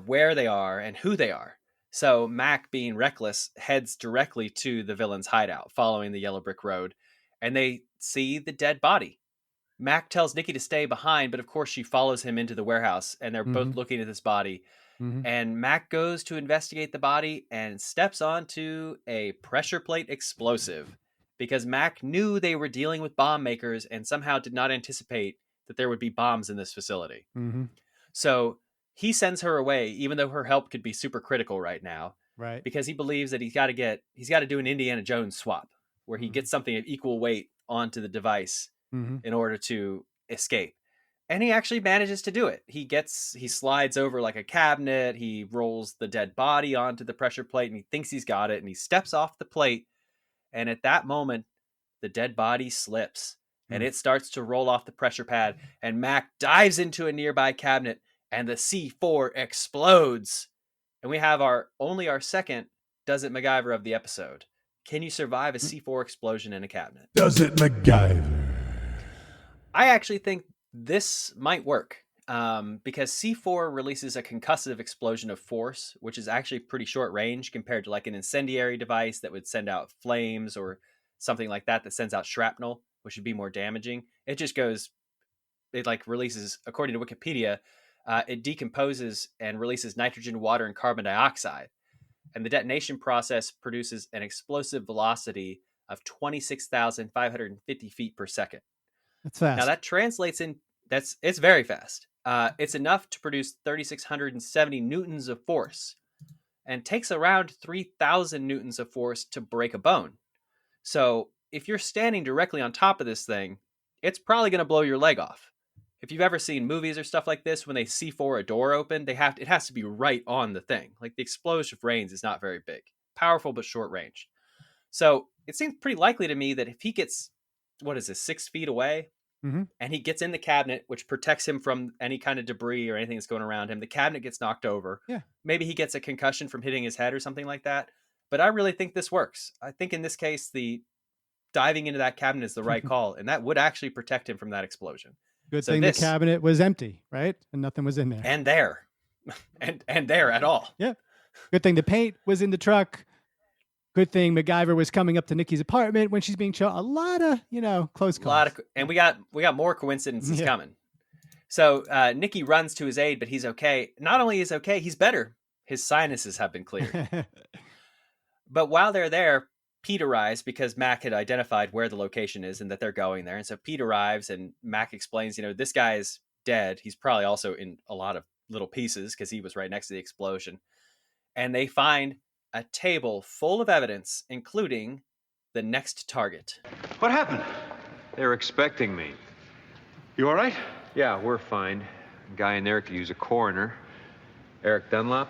where they are and who they are. So Mac, being reckless, heads directly to the villain's hideout, following the yellow brick road, and they see the dead body. Mac tells Nikki to stay behind, but of course she follows him into the warehouse, and they're both looking at this body. And Mac goes to investigate the body and steps onto a pressure plate explosive because Mac knew they were dealing with bomb makers and somehow did not anticipate that there would be bombs in this facility. So he sends her away, even though her help could be super critical right now. Right. Because he believes that he's got to do an Indiana Jones swap where he gets something of equal weight onto the device in order to escape. And he actually manages to do it. He slides over like a cabinet. He rolls the dead body onto the pressure plate and he thinks he's got it. And he steps off the plate. And at that moment, the dead body slips and it starts to roll off the pressure pad. And Mac dives into a nearby cabinet and the C4 explodes. And we have our second Does It MacGyver of the episode. Can you survive a C4 explosion in a cabinet? Does it MacGyver? I actually think this might work because C4 releases a concussive explosion of force, which is actually pretty short range compared to like an incendiary device that would send out flames or something like that sends out shrapnel, which would be more damaging. It releases, according to Wikipedia, it decomposes and releases nitrogen, water, and carbon dioxide. And the detonation process produces an explosive velocity of 26,550 feet per second. That's fast. Now that translates it's very fast. It's enough to produce 3,670 newtons of force and takes around 3,000 newtons of force to break a bone. So if you're standing directly on top of this thing, it's probably going to blow your leg off. If you've ever seen movies or stuff like this, when they C4 a door open, it has to be right on the thing. Like the explosion of range is not very big, powerful, but short range. So it seems pretty likely to me that if he gets, 6 feet away and he gets in the cabinet, which protects him from any kind of debris or anything that's going around him, the cabinet gets knocked over. Yeah. Maybe he gets a concussion from hitting his head or something like that. But I really think this works. I think in this case, the diving into that cabinet is the right call. And that would actually protect him from that explosion. Good thing the cabinet was empty, right? And nothing was in there. And there. and there at all. Yeah. Good thing the paint was in the truck. Good thing MacGyver was coming up to Nikki's apartment when she's being shown. A lot of, close calls. And we got more coincidences coming. So Nikki runs to his aid, but he's okay. Not only is okay, he's better. His sinuses have been cleared. But while they're there, Pete arrives because Mac had identified where the location is and that they're going there. And so Pete arrives and Mac explains, this guy is dead. He's probably also in a lot of little pieces because he was right next to the explosion. And they find a table full of evidence, including the next target. What happened? They're expecting me. You all right? Yeah, we're fine. A guy in there could use a coroner. Eric Dunlop?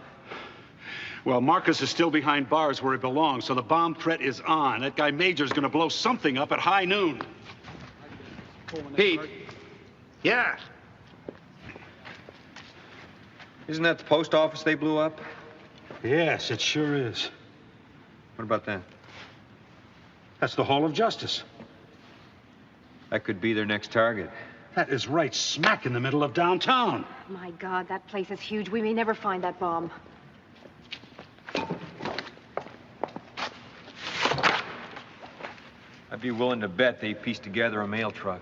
Well, Marcus is still behind bars where he belongs, so the bomb threat is on. That guy Major's gonna blow something up at high noon. Pete? Yeah. Isn't that the post office they blew up? Yes, it sure is. What about that? That's the Hall of Justice. That could be their next target. That is right smack in the middle of downtown. My God, that place is huge. We may never find that bomb. I'd be willing to bet they pieced together a mail truck.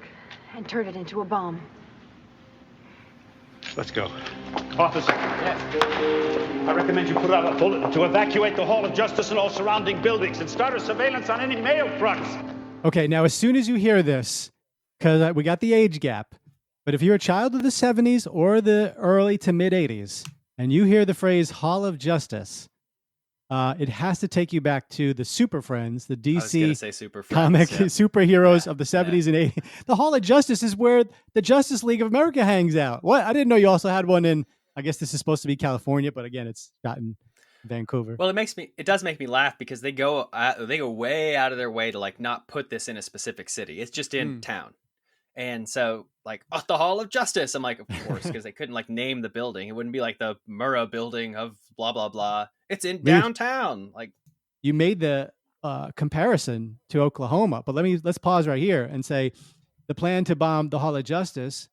And turned it into a bomb. Let's go. Officer. Yes. I recommend you put out a bulletin to evacuate the Hall of Justice and all surrounding buildings and start a surveillance on any mail trucks. Okay, now as soon as you hear this, because we got the age gap, but if you're a child of the 70s or the early to mid 80s, and you hear the phrase Hall of Justice, It has to take you back to the Super Friends, the I was gonna DC say Super comic Friends, yeah. superheroes of the 70s and 80s. The Hall of Justice is where the Justice League of America hangs out. What? I didn't know you also had one in, I guess this is supposed to be California, but again, it's shot in Vancouver. Well, it does make me laugh because they go way out of their way to like not put this in a specific city. It's just in town. And so like, oh, the Hall of Justice. I'm like, of course, because they couldn't like name the building. It wouldn't be like the Murrah building of blah, blah, blah. It's in downtown. Like, you made the comparison to Oklahoma, but let's pause right here and say the plan to bomb the Hall of Justice,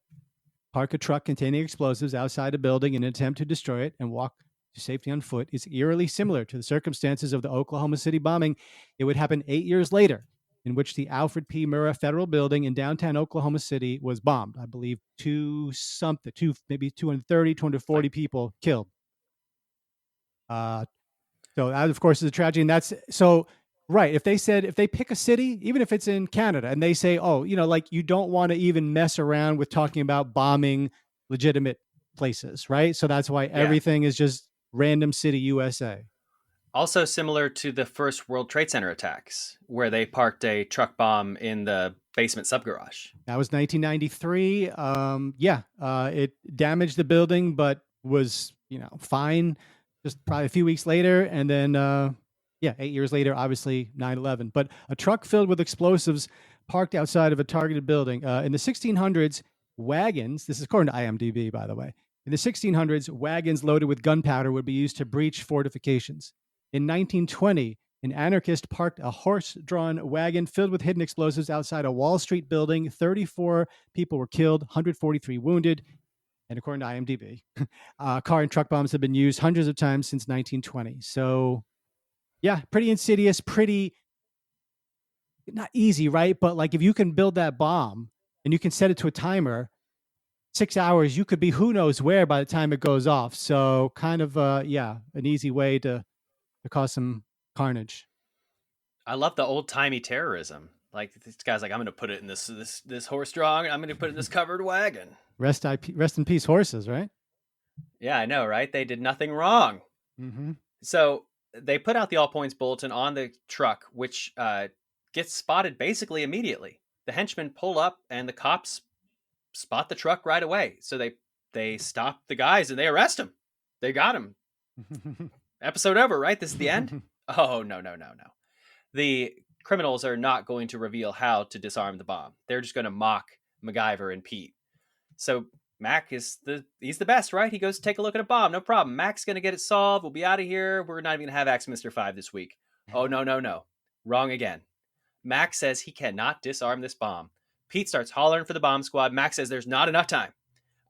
park a truck containing explosives outside a building in an attempt to destroy it, and walk to safety on foot is eerily similar to the circumstances of the Oklahoma City bombing. It would happen 8 years later, in which the Alfred P. Murrah Federal Building in downtown Oklahoma City was bombed. I believe maybe 230, 240 people killed. So that, of course, is a tragedy. And that's so right. If they pick a city, even if it's in Canada, and they say, oh, like you don't want to even mess around with talking about bombing legitimate places, right? So that's why everything is just random city USA. Also similar to the first World Trade Center attacks, where they parked a truck bomb in the basement subgarage. That was 1993. It damaged the building, but was, fine just probably a few weeks later. And then, 8 years later, obviously 9/11. But a truck filled with explosives parked outside of a targeted building. In the 1600s, wagons, this is according to IMDb, by the way. In the 1600s, wagons loaded with gunpowder would be used to breach fortifications. In 1920, an anarchist parked a horse-drawn wagon filled with hidden explosives outside a Wall Street building. 34 people were killed, 143 wounded. And according to IMDb, car and truck bombs have been used hundreds of times since 1920. So, yeah, pretty insidious, pretty not easy, right? But like if you can build that bomb and you can set it to a timer, 6 hours, you could be who knows where by the time it goes off. So kind of, an easy way to cause some carnage. I love the old timey terrorism. Like this guy's like, I'm going to put it in this horse drawn. I'm going to put it in this covered wagon. Rest in peace, horses, right? Yeah, I know, right? They did nothing wrong. Mm-hmm. So they put out the all points bulletin on the truck, which gets spotted basically immediately. The henchmen pull up and the cops spot the truck right away. So they stop the guys and they arrest him. They got him. Episode over, right? This is the end? Oh, no. The criminals are not going to reveal how to disarm the bomb. They're just going to mock MacGyver and Pete. So Mac he's the best, right? He goes, take a look at a bomb. No problem. Mac's going to get it solved. We'll be out of here. We're not even going to have Axminster 5 this week. Oh, no. Wrong again. Mac says he cannot disarm this bomb. Pete starts hollering for the bomb squad. Mac says there's not enough time.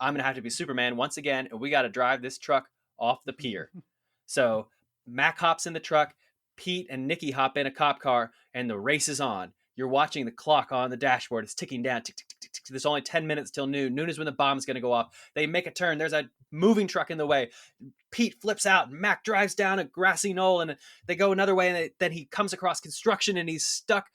I'm going to have to be Superman once again, and we got to drive this truck off the pier. So Mac hops in the truck. Pete and Nikki hop in a cop car, and the race is on. You're watching the clock on the dashboard. It's ticking down. Tick, tick, tick, tick, tick. There's only 10 minutes till noon. Noon is when the bomb's going to go off. They make a turn. There's a moving truck in the way. Pete flips out, and Mac drives down a grassy knoll, and they go another way, and then he comes across construction, and he's stuck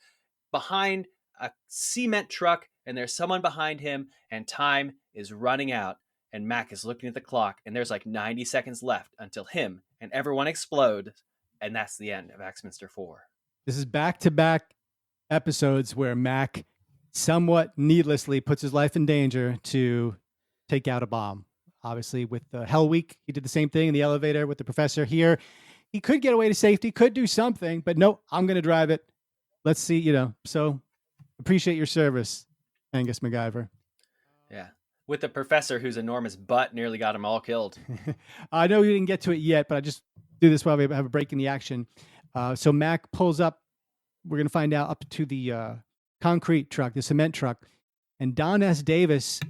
behind a cement truck, and there's someone behind him, and time is running out, and Mac is looking at the clock, and there's like 90 seconds left until him and everyone explode, and that's the end of Axminster 4. This is back-to-back episodes where Mac somewhat needlessly puts his life in danger to take out a bomb. Obviously, with the Hell Week, he did the same thing in the elevator with the professor here. He could get away to safety, could do something, but no, I'm going to drive it. Let's see, so appreciate your service, Angus MacGyver. Yeah. With the professor whose enormous butt nearly got them all killed. I know you didn't get to it yet, but I just do this while we have a break in the action. So Mac pulls up. We're going to find out up to the concrete truck, the cement truck. And Don S. Davis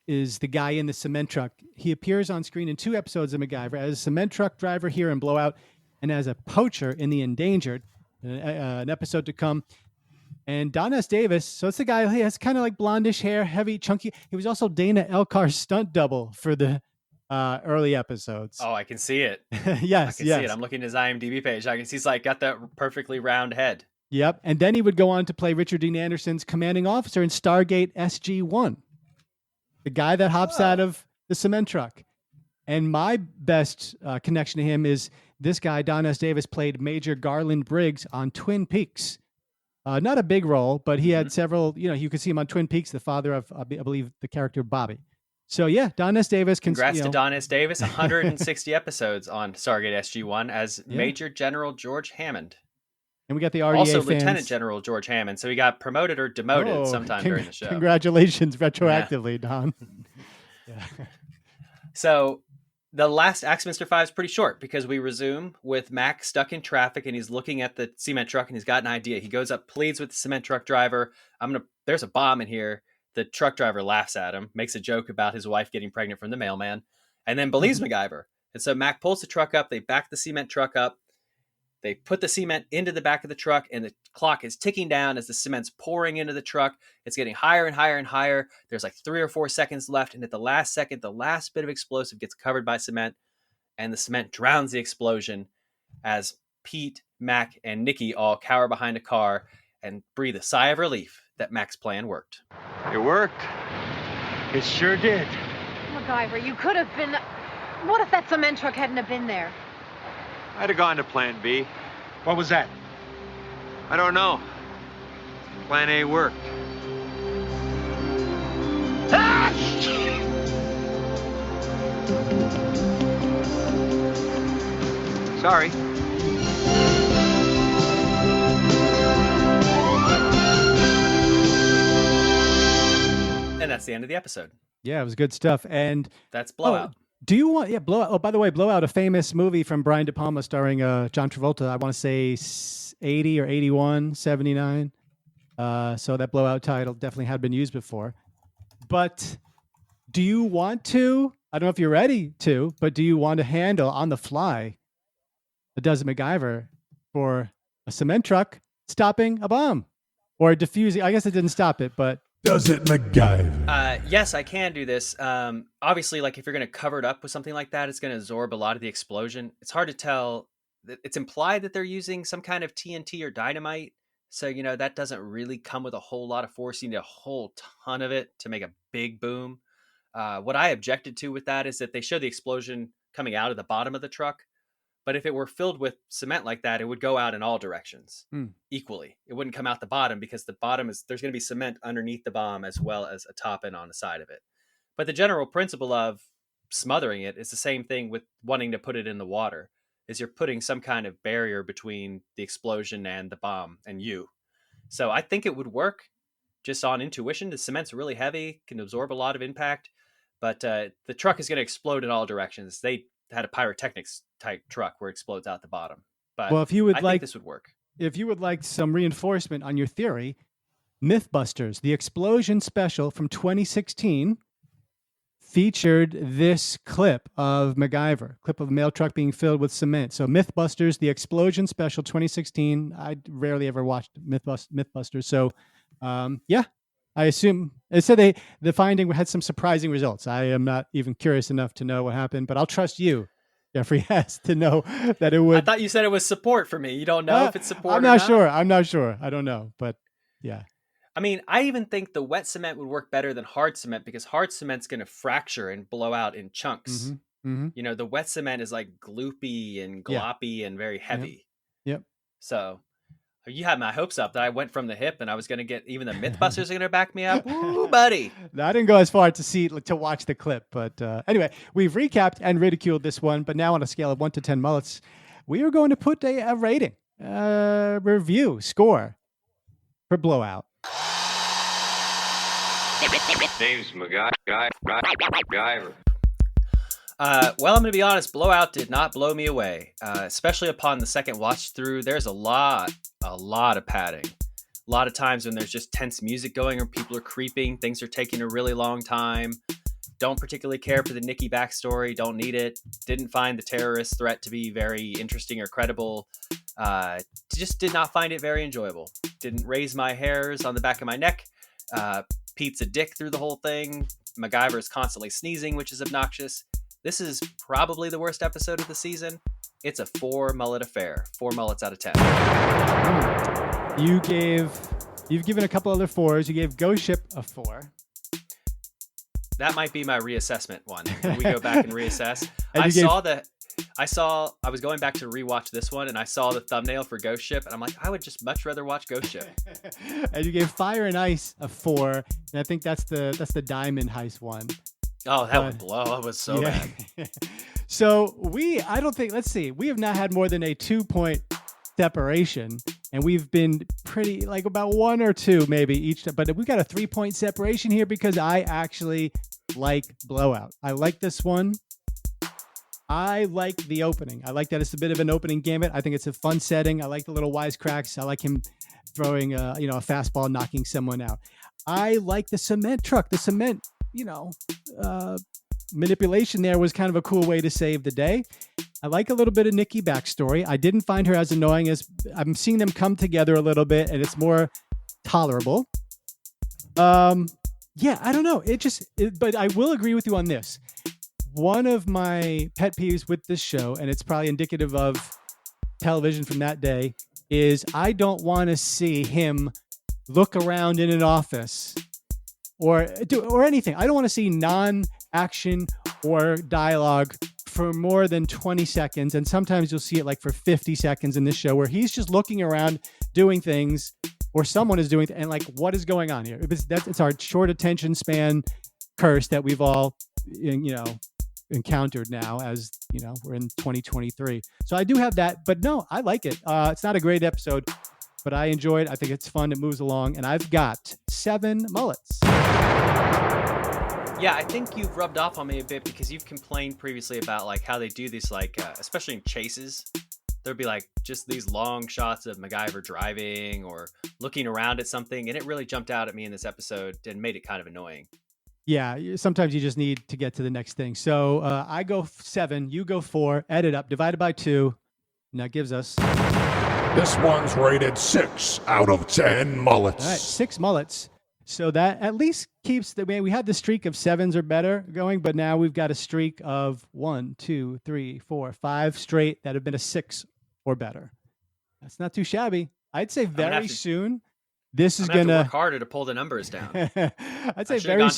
is the guy in the cement truck. He appears on screen in 2 episodes of MacGyver as a cement truck driver here in Blowout and as a poacher in The Endangered, an episode to come. And Don S. Davis, so it's the guy who has kind of like blondish hair, heavy, chunky. He was also Dana Elkar's stunt double for the early episodes. Oh, I can see it. Yes, I can see it. I'm looking at his IMDb page. I can see he's like got that perfectly round head. Yep. And then he would go on to play Richard Dean Anderson's commanding officer in Stargate SG-1. The guy that hops out of the cement truck. And my best connection to him is this guy, Don S. Davis, played Major Garland Briggs on Twin Peaks. Not a big role, but he had several, you could see him on Twin Peaks, the father of, I believe, the character Bobby. So yeah, Don S. Davis. Congrats to Don S. Davis, 160 episodes on Stargate SG-1 as Major General George Hammond. And we got the RDA also fans. Lieutenant General George Hammond. So he got promoted or demoted sometime during the show. Congratulations retroactively, Don. Yeah. So the last Axminster 5 is pretty short because we resume with Mac stuck in traffic and he's looking at the cement truck and he's got an idea. He goes up, pleads with the cement truck driver. There's a bomb in here. The truck driver laughs at him, makes a joke about his wife getting pregnant from the mailman, and then believes MacGyver. And so Mac pulls the truck up. They back the cement truck up. They put the cement into the back of the truck, and the clock is ticking down as the cement's pouring into the truck. It's getting higher and higher and higher. There's like 3 or 4 seconds left, and at the last second, the last bit of explosive gets covered by cement, and the cement drowns the explosion as Pete, Mac, and Nikki all cower behind a car and breathe a sigh of relief that Mac's plan worked. It worked. It sure did. MacGyver, you could have been... What if that cement truck hadn't have been there? I'd have gone to Plan B. What was that? I don't know. Plan A worked. Sorry. And that's the end of the episode. Yeah, it was good stuff. And that's Blowout. Do you want, Blowout? Oh, by the way, Blowout, a famous movie from Brian De Palma starring John Travolta. I want to say 80 or 81, 79. So that Blowout title definitely had been used before. But do you want to, I don't know if you're ready to, but do you want to handle on the fly a Does It MacGyver for a cement truck stopping a bomb or diffusing? I guess it didn't stop it, but. Does It MacGyver? Yes, I can do this. Obviously, like if you're going to cover it up with something like that, it's going to absorb a lot of the explosion. It's hard to tell. It's implied that they're using some kind of TNT or dynamite. So, that doesn't really come with a whole lot of force. You need a whole ton of it to make a big boom. What I objected to with that is that they show the explosion coming out of the bottom of the truck. But if it were filled with cement like that, it would go out in all directions equally. It wouldn't come out the bottom because the bottom there's going to be cement underneath the bomb as well as a top end on the side of it. But the general principle of smothering it is the same thing with wanting to put it in the water, is you're putting some kind of barrier between the explosion and the bomb and you. So I think it would work just on intuition. The cement's really heavy, can absorb a lot of impact, but the truck is going to explode in all directions. They had a pyrotechnics type truck where it explodes out the bottom. But well, if you would I like, think this would work. If you would like some reinforcement on your theory, Mythbusters, the explosion special from 2016, featured this clip of MacGyver, clip of a mail truck being filled with cement. So Mythbusters, the explosion special 2016. I rarely ever watched Mythbusters. So I assume it said the finding had some surprising results. I am not even curious enough to know what happened, but I'll trust you, Jeffrey, has to know that it would. I thought you said it was support for me. You don't know if it's support. I'm not sure. I'm not sure. I don't know, but yeah. I mean, I even think the wet cement would work better than hard cement because hard cement's going to fracture and blow out in chunks. Mm-hmm. The wet cement is like gloopy and gloppy and very heavy. Yep. So you had my hopes up that I went from the hip and I was going to get even the Mythbusters are going to back me up. Ooh, buddy. I didn't go as far to watch the clip. But anyway, we've recapped and ridiculed this one. But now on a scale of 1 to 10 mullets, we are going to put a rating, review, score for Blowout. Name's MacGyver. Well, I'm going to be honest. Blowout did not blow me away, especially upon the second watch through. There's a lot of padding. A lot of times when there's just tense music going or people are creeping, things are taking a really long time. Don't particularly care for the Nikki backstory. Don't need it. Didn't find the terrorist threat to be very interesting or credible. Just did not find it very enjoyable. Didn't raise my hairs on the back of my neck. Pete's a dick through the whole thing. MacGyver is constantly sneezing, which is obnoxious. This is probably the worst episode of the season. It's a 4 mullet affair. 4 mullets out of 10. You've given a couple other 4s. You gave Ghost Ship a 4. That might be my reassessment one. When we go back and reassess. And I was going back to rewatch this one, and I saw the thumbnail for Ghost Ship, and I'm like, I would just much rather watch Ghost Ship. And you gave Fire and Ice a 4, and I think that's the Diamond Heist one. Oh, that would blow. That was so bad. So let's see. We have not had more than a 2-point separation, and we've been pretty like about 1 or 2 maybe each, but we've got a 3-point separation here because I actually like Blowout. I like this one. I like the opening. I like that it's a bit of an opening gambit. I think it's a fun setting. I like the little wisecracks. I like him throwing a fastball, knocking someone out. I like the cement truck. The cement, manipulation there was kind of a cool way to save the day. I like a little bit of Nikki backstory. I didn't find her as annoying as I'm seeing them come together a little bit, and it's more tolerable. I don't know. But I will agree with you on this. One of my pet peeves with this show, and it's probably indicative of television from that day, is I don't want to see him look around in an office or anything. I don't want to see non-action or dialogue for more than 20 seconds. And sometimes you'll see it like for 50 seconds in this show where he's just looking around doing things, or someone is doing and like, what is going on here? It's our short attention span curse that we've all, encountered now, as we're in 2023. So I do have that, but no, I like it. It's not a great episode, but I enjoy it. I think it's fun. It moves along, and I've got 7 mullets. Yeah, I think you've rubbed off on me a bit because you've complained previously about like how they do these, like especially in chases. There'd be like just these long shots of MacGyver driving or looking around at something, and it really jumped out at me in this episode and made it kind of annoying. Yeah, sometimes you just need to get to the next thing. So I go 7, you go 4, add it up, divided by 2, and that gives us... This one's rated 6 out of 10 mullets. All right, 6 mullets. So that at least keeps we had the streak of 7s or better going, but now we've got a streak of 1, 2, 3, 4, 5 straight that have been a 6 or better. That's not too shabby. I'd say very soon... This is gonna gonna work harder to pull the numbers down. I'd say very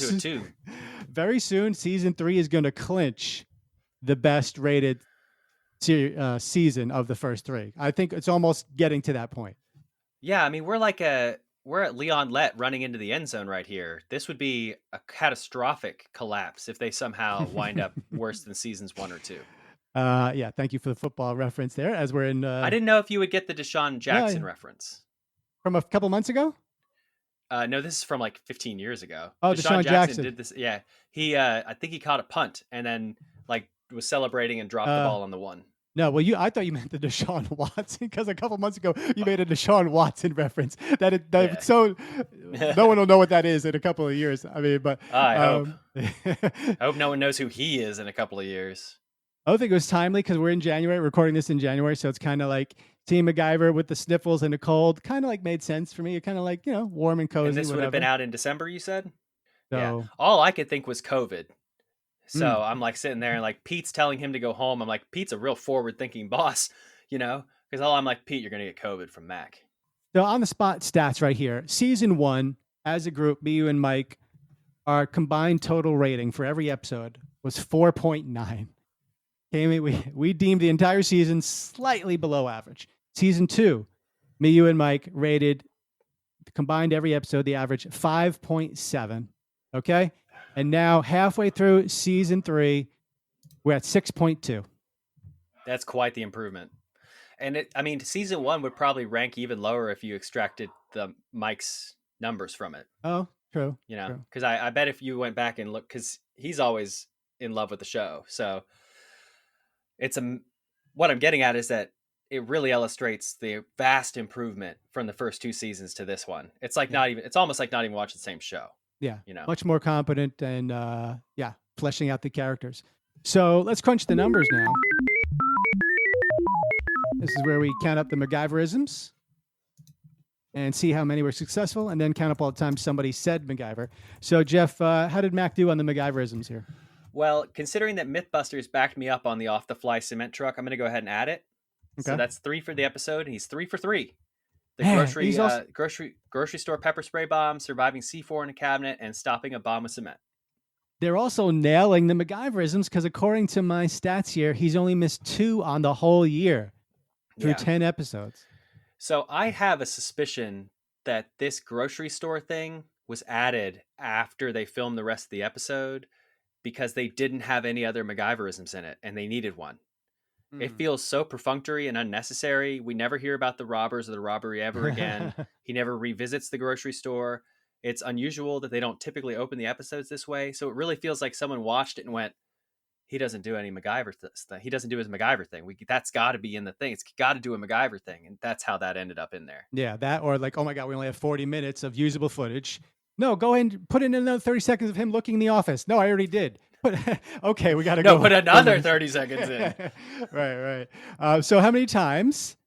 soon, season 3 is going to clinch the best rated season of the first 3. I think it's almost getting to that point. Yeah, I mean we're at Leon Lett running into the end zone right here. This would be a catastrophic collapse if they somehow wind up worse than seasons 1 or 2. Yeah, thank you for the football reference there. As we're in, I didn't know if you would get the Deshaun Jackson reference. From a couple months ago? No, this is from like 15 years ago. Oh, Deshaun Jackson did this. Yeah, he. I think he caught a punt and then like was celebrating and dropped the ball on the 1. No, well, I thought you meant the Deshaun Watson because a couple months ago you made a Deshaun Watson reference. So no one will know what that is in a couple of years. I mean, but I hope. I hope no one knows who he is in a couple of years. I don't think it was timely because we're in January, recording this in January, so it's kind of like Team MacGyver with the sniffles and the cold. Kind of like made sense for me. It kind of like warm and cozy. And this would have been out in December, you said? So, yeah. All I could think was COVID. So I'm like sitting there and like Pete's telling him to go home. I'm like, Pete's a real forward-thinking boss, because all I'm like, Pete, you're gonna get COVID from Mac. So on the spot stats right here, season 1 as a group, me, you, and Mike, our combined total rating for every episode was 4.9. We deemed the entire season slightly below average. Season 2, me, you, and Mike rated combined every episode, the average 5.7. Okay? And now halfway through season 3, we're at 6.2. That's quite the improvement. And season 1 would probably rank even lower if you extracted the Mike's numbers from it. Oh, true. Because I bet if you went back and looked, because he's always in love with the show. So what I'm getting at is that it really illustrates the vast improvement from the first 2 seasons to this one. It's like it's almost like not even watching the same show. Yeah. Much more competent and fleshing out the characters. So let's crunch the numbers now. This is where we count up the MacGyverisms and see how many were successful, and then count up all the times somebody said MacGyver. So Jeff, how did Mac do on the MacGyverisms here? Well, considering that Mythbusters backed me up on the off-the-fly cement truck, I'm going to go ahead and add it. Okay. So that's 3 for the episode, and he's 3 for 3. The grocery store pepper spray bomb, surviving C4 in a cabinet, and stopping a bomb with cement. they're also nailing the MacGyverisms because according to my stats here, he's only missed 2 on the whole year through 10 episodes. So I have a suspicion that this grocery store thing was added after they filmed the rest of the episode because they didn't have any other MacGyverisms in it and they needed one. It feels so perfunctory and unnecessary. We never hear about the robbers or the robbery ever again. He never revisits the grocery store. It's unusual that they don't typically open the episodes this way. So it really feels like someone watched it and went, he doesn't do any MacGyver thing. He doesn't do his MacGyver thing. That's got to be in the thing. It's got to do a MacGyver thing. And that's how that ended up in there. Yeah, that or like, oh my God, we only have 40 minutes of usable footage. No, go ahead and put in another 30 seconds of him looking in the office. No, I already did. But okay, we got to go. No, put another 30 seconds in. Right. So how many times,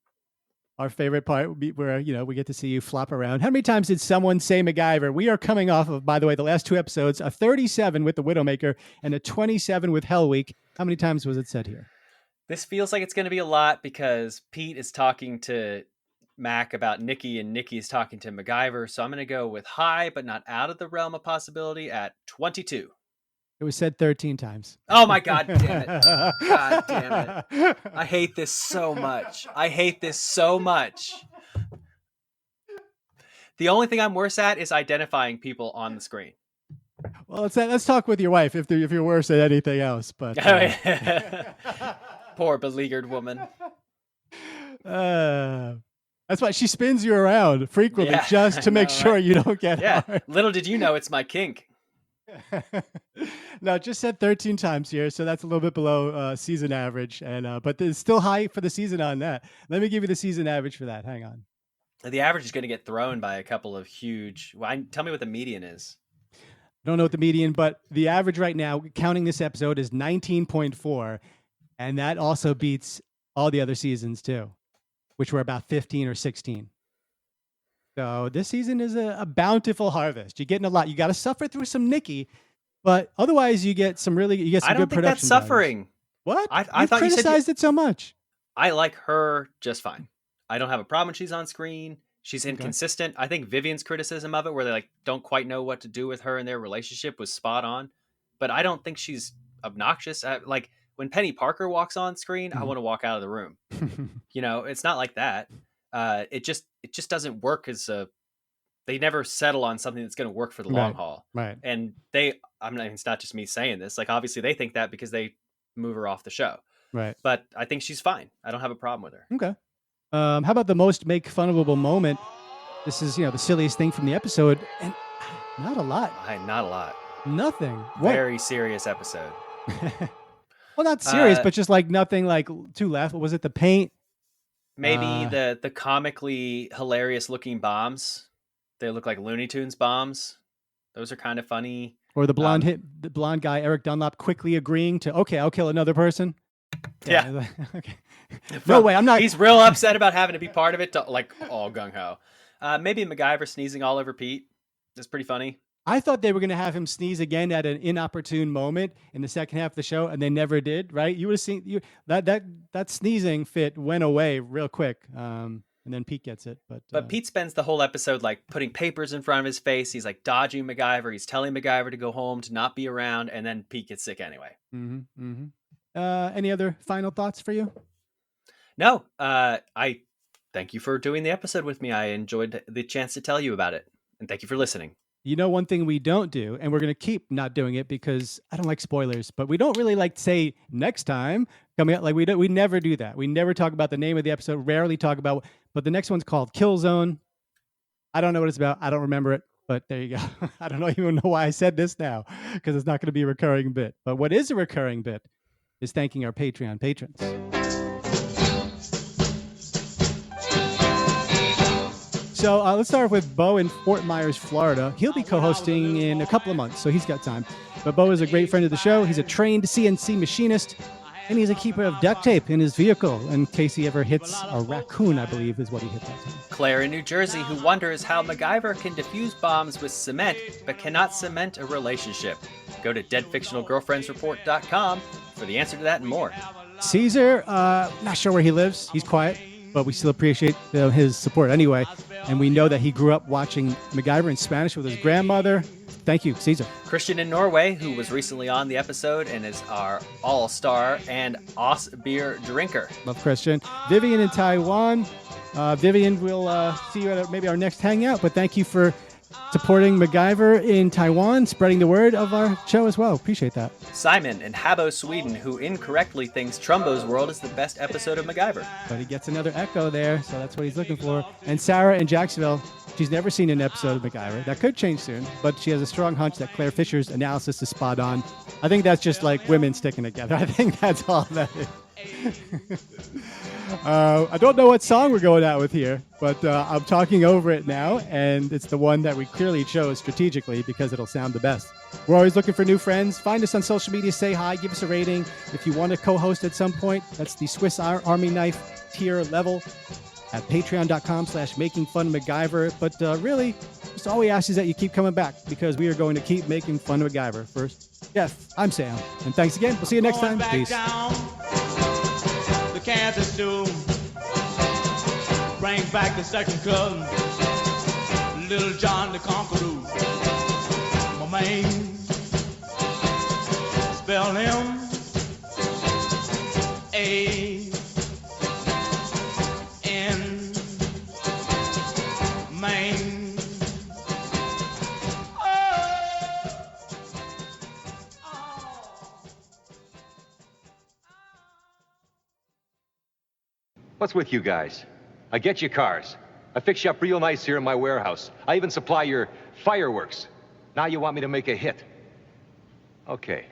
our favorite part would be where, we get to see you flop around. How many times did someone say MacGyver? We are coming off of, by the way, the last 2 episodes, a 37 with The Widowmaker and a 27 with Hell Week. How many times was it said here? This feels like it's going to be a lot because Pete is talking to Mac about Nikki and Nikki is talking to MacGyver. So I'm going to go with high, but not out of the realm of possibility at 22. It was said 13 times. Oh my God damn it. God damn it. I hate this so much. The only thing I'm worse at is identifying people on the screen. Well, let's talk with your wife if you're worse at anything else. But poor beleaguered woman. That's why she spins you around frequently just to make sure you don't get hard. Little did you know it's my kink. No, just said 13 times here, so that's a little bit below season average, and but it's still high for the season on that. Let me give you the season average for that. Hang on. The average is going to get thrown by a couple of huge. Tell me what the median is. I don't know what the median, but the average right now, counting this episode, is 19.4, and that also beats all the other seasons too, which were about 15 or 16. So this season is a bountiful harvest. You're getting a lot. You got to suffer through some Nikki, but otherwise you get some good production. I don't think that's suffering. What? I You've thought criticized it so much. I like her just fine. I don't have a problem when she's on screen. She's inconsistent. I think Vivian's criticism of it, where they don't quite know what to do with her and their relationship, was spot on. But I don't think she's obnoxious. Like when Penny Parker walks on screen, I want to walk out of the room. It's not like that. It just doesn't work as they never settle on something that's going to work for the long haul. Right. And it's not just me saying this. Like, obviously they think that because they move her off the show. Right. But I think she's fine. I don't have a problem with her. Okay. How about the most make funable moment? This is, the silliest thing from the episode, and not a lot. Not a lot. Nothing. Very serious episode. Well, not serious, but just like nothing like too left. Was it the paint? Maybe the comically hilarious looking bombs. They look like Looney Tunes bombs. Those are kind of funny. Or the blonde guy, Eric Dunlop, quickly agreeing to, okay, I'll kill another person. Yeah. Okay. No way, I'm not. He's real upset about having to be part of it, like all gung-ho. Maybe MacGyver sneezing all over Pete. That's pretty funny. I thought they were going to have him sneeze again at an inopportune moment in the second half of the show, and they never did, right? You would have seen that sneezing fit went away real quick, and then Pete gets it. But Pete spends the whole episode like putting papers in front of his face. He's like dodging MacGyver. He's telling MacGyver to go home, to not be around, and then Pete gets sick anyway. Mm-hmm, mm-hmm. Any other final thoughts for you? No. I thank you for doing the episode with me. I enjoyed the chance to tell you about it, and thank you for listening. One thing we don't do, and we're going to keep not doing it because I don't like spoilers, but we don't really like to say next time coming out. Like we never do that. We never talk about the name of the episode, rarely talk about, but the next one's called Kill Zone. I don't know what it's about. I don't remember it, but there you go. I don't even know why I said this now because it's not going to be a recurring bit. But what is a recurring bit is thanking our Patreon patrons. So let's start with Bo in Fort Myers, Florida. He'll be co-hosting in a couple of months, so he's got time. But Bo is a great friend of the show. He's a trained CNC machinist, and he's a keeper of duct tape in his vehicle in case he ever hits a raccoon, I believe is what he hit that time. Claire in New Jersey, who wonders how MacGyver can defuse bombs with cement, but cannot cement a relationship. Go to deadfictionalgirlfriendsreport.com for the answer to that and more. Caesar, not sure where he lives. He's quiet, but we still appreciate his support anyway. And we know that he grew up watching MacGyver in Spanish with his grandmother. Thank you, Caesar. Christian in Norway, who was recently on the episode and is our all-star and Oss beer drinker. Love Christian. Vivian in Taiwan. Vivian, we'll see you at maybe our next hangout, but thank you for supporting MacGyver in Taiwan, spreading the word of our show as well. Appreciate that. Simon in Habbo, Sweden, who incorrectly thinks Trumbo's World is the best episode of MacGyver. But he gets another echo there, so that's what he's looking for. And Sarah in Jacksonville, she's never seen an episode of MacGyver. That could change soon, but she has a strong hunch that Claire Fisher's analysis is spot on. I think that's just like women sticking together. I think that's all that is. I don't know what song we're going out with here, but I'm talking over it now, and it's the one that we clearly chose strategically because it'll sound the best. We're always looking for new friends. Find us on social media, say hi, give us a rating. If you want to co-host at some point, that's the Swiss Army knife tier level at patreon.com/makingfunmacgyver. But really, just all we ask is that you keep coming back because we are going to keep making fun of MacGyver. First, Jeff, I'm Sam, and thanks again. We'll see you next time. Peace. The Kansas stew brings back the second cousin, Little John the Conqueror. My man, spell him A-N, man. What's with you guys? I get you cars. I fix you up real nice here in my warehouse. I even supply your fireworks. Now you want me to make a hit. Okay.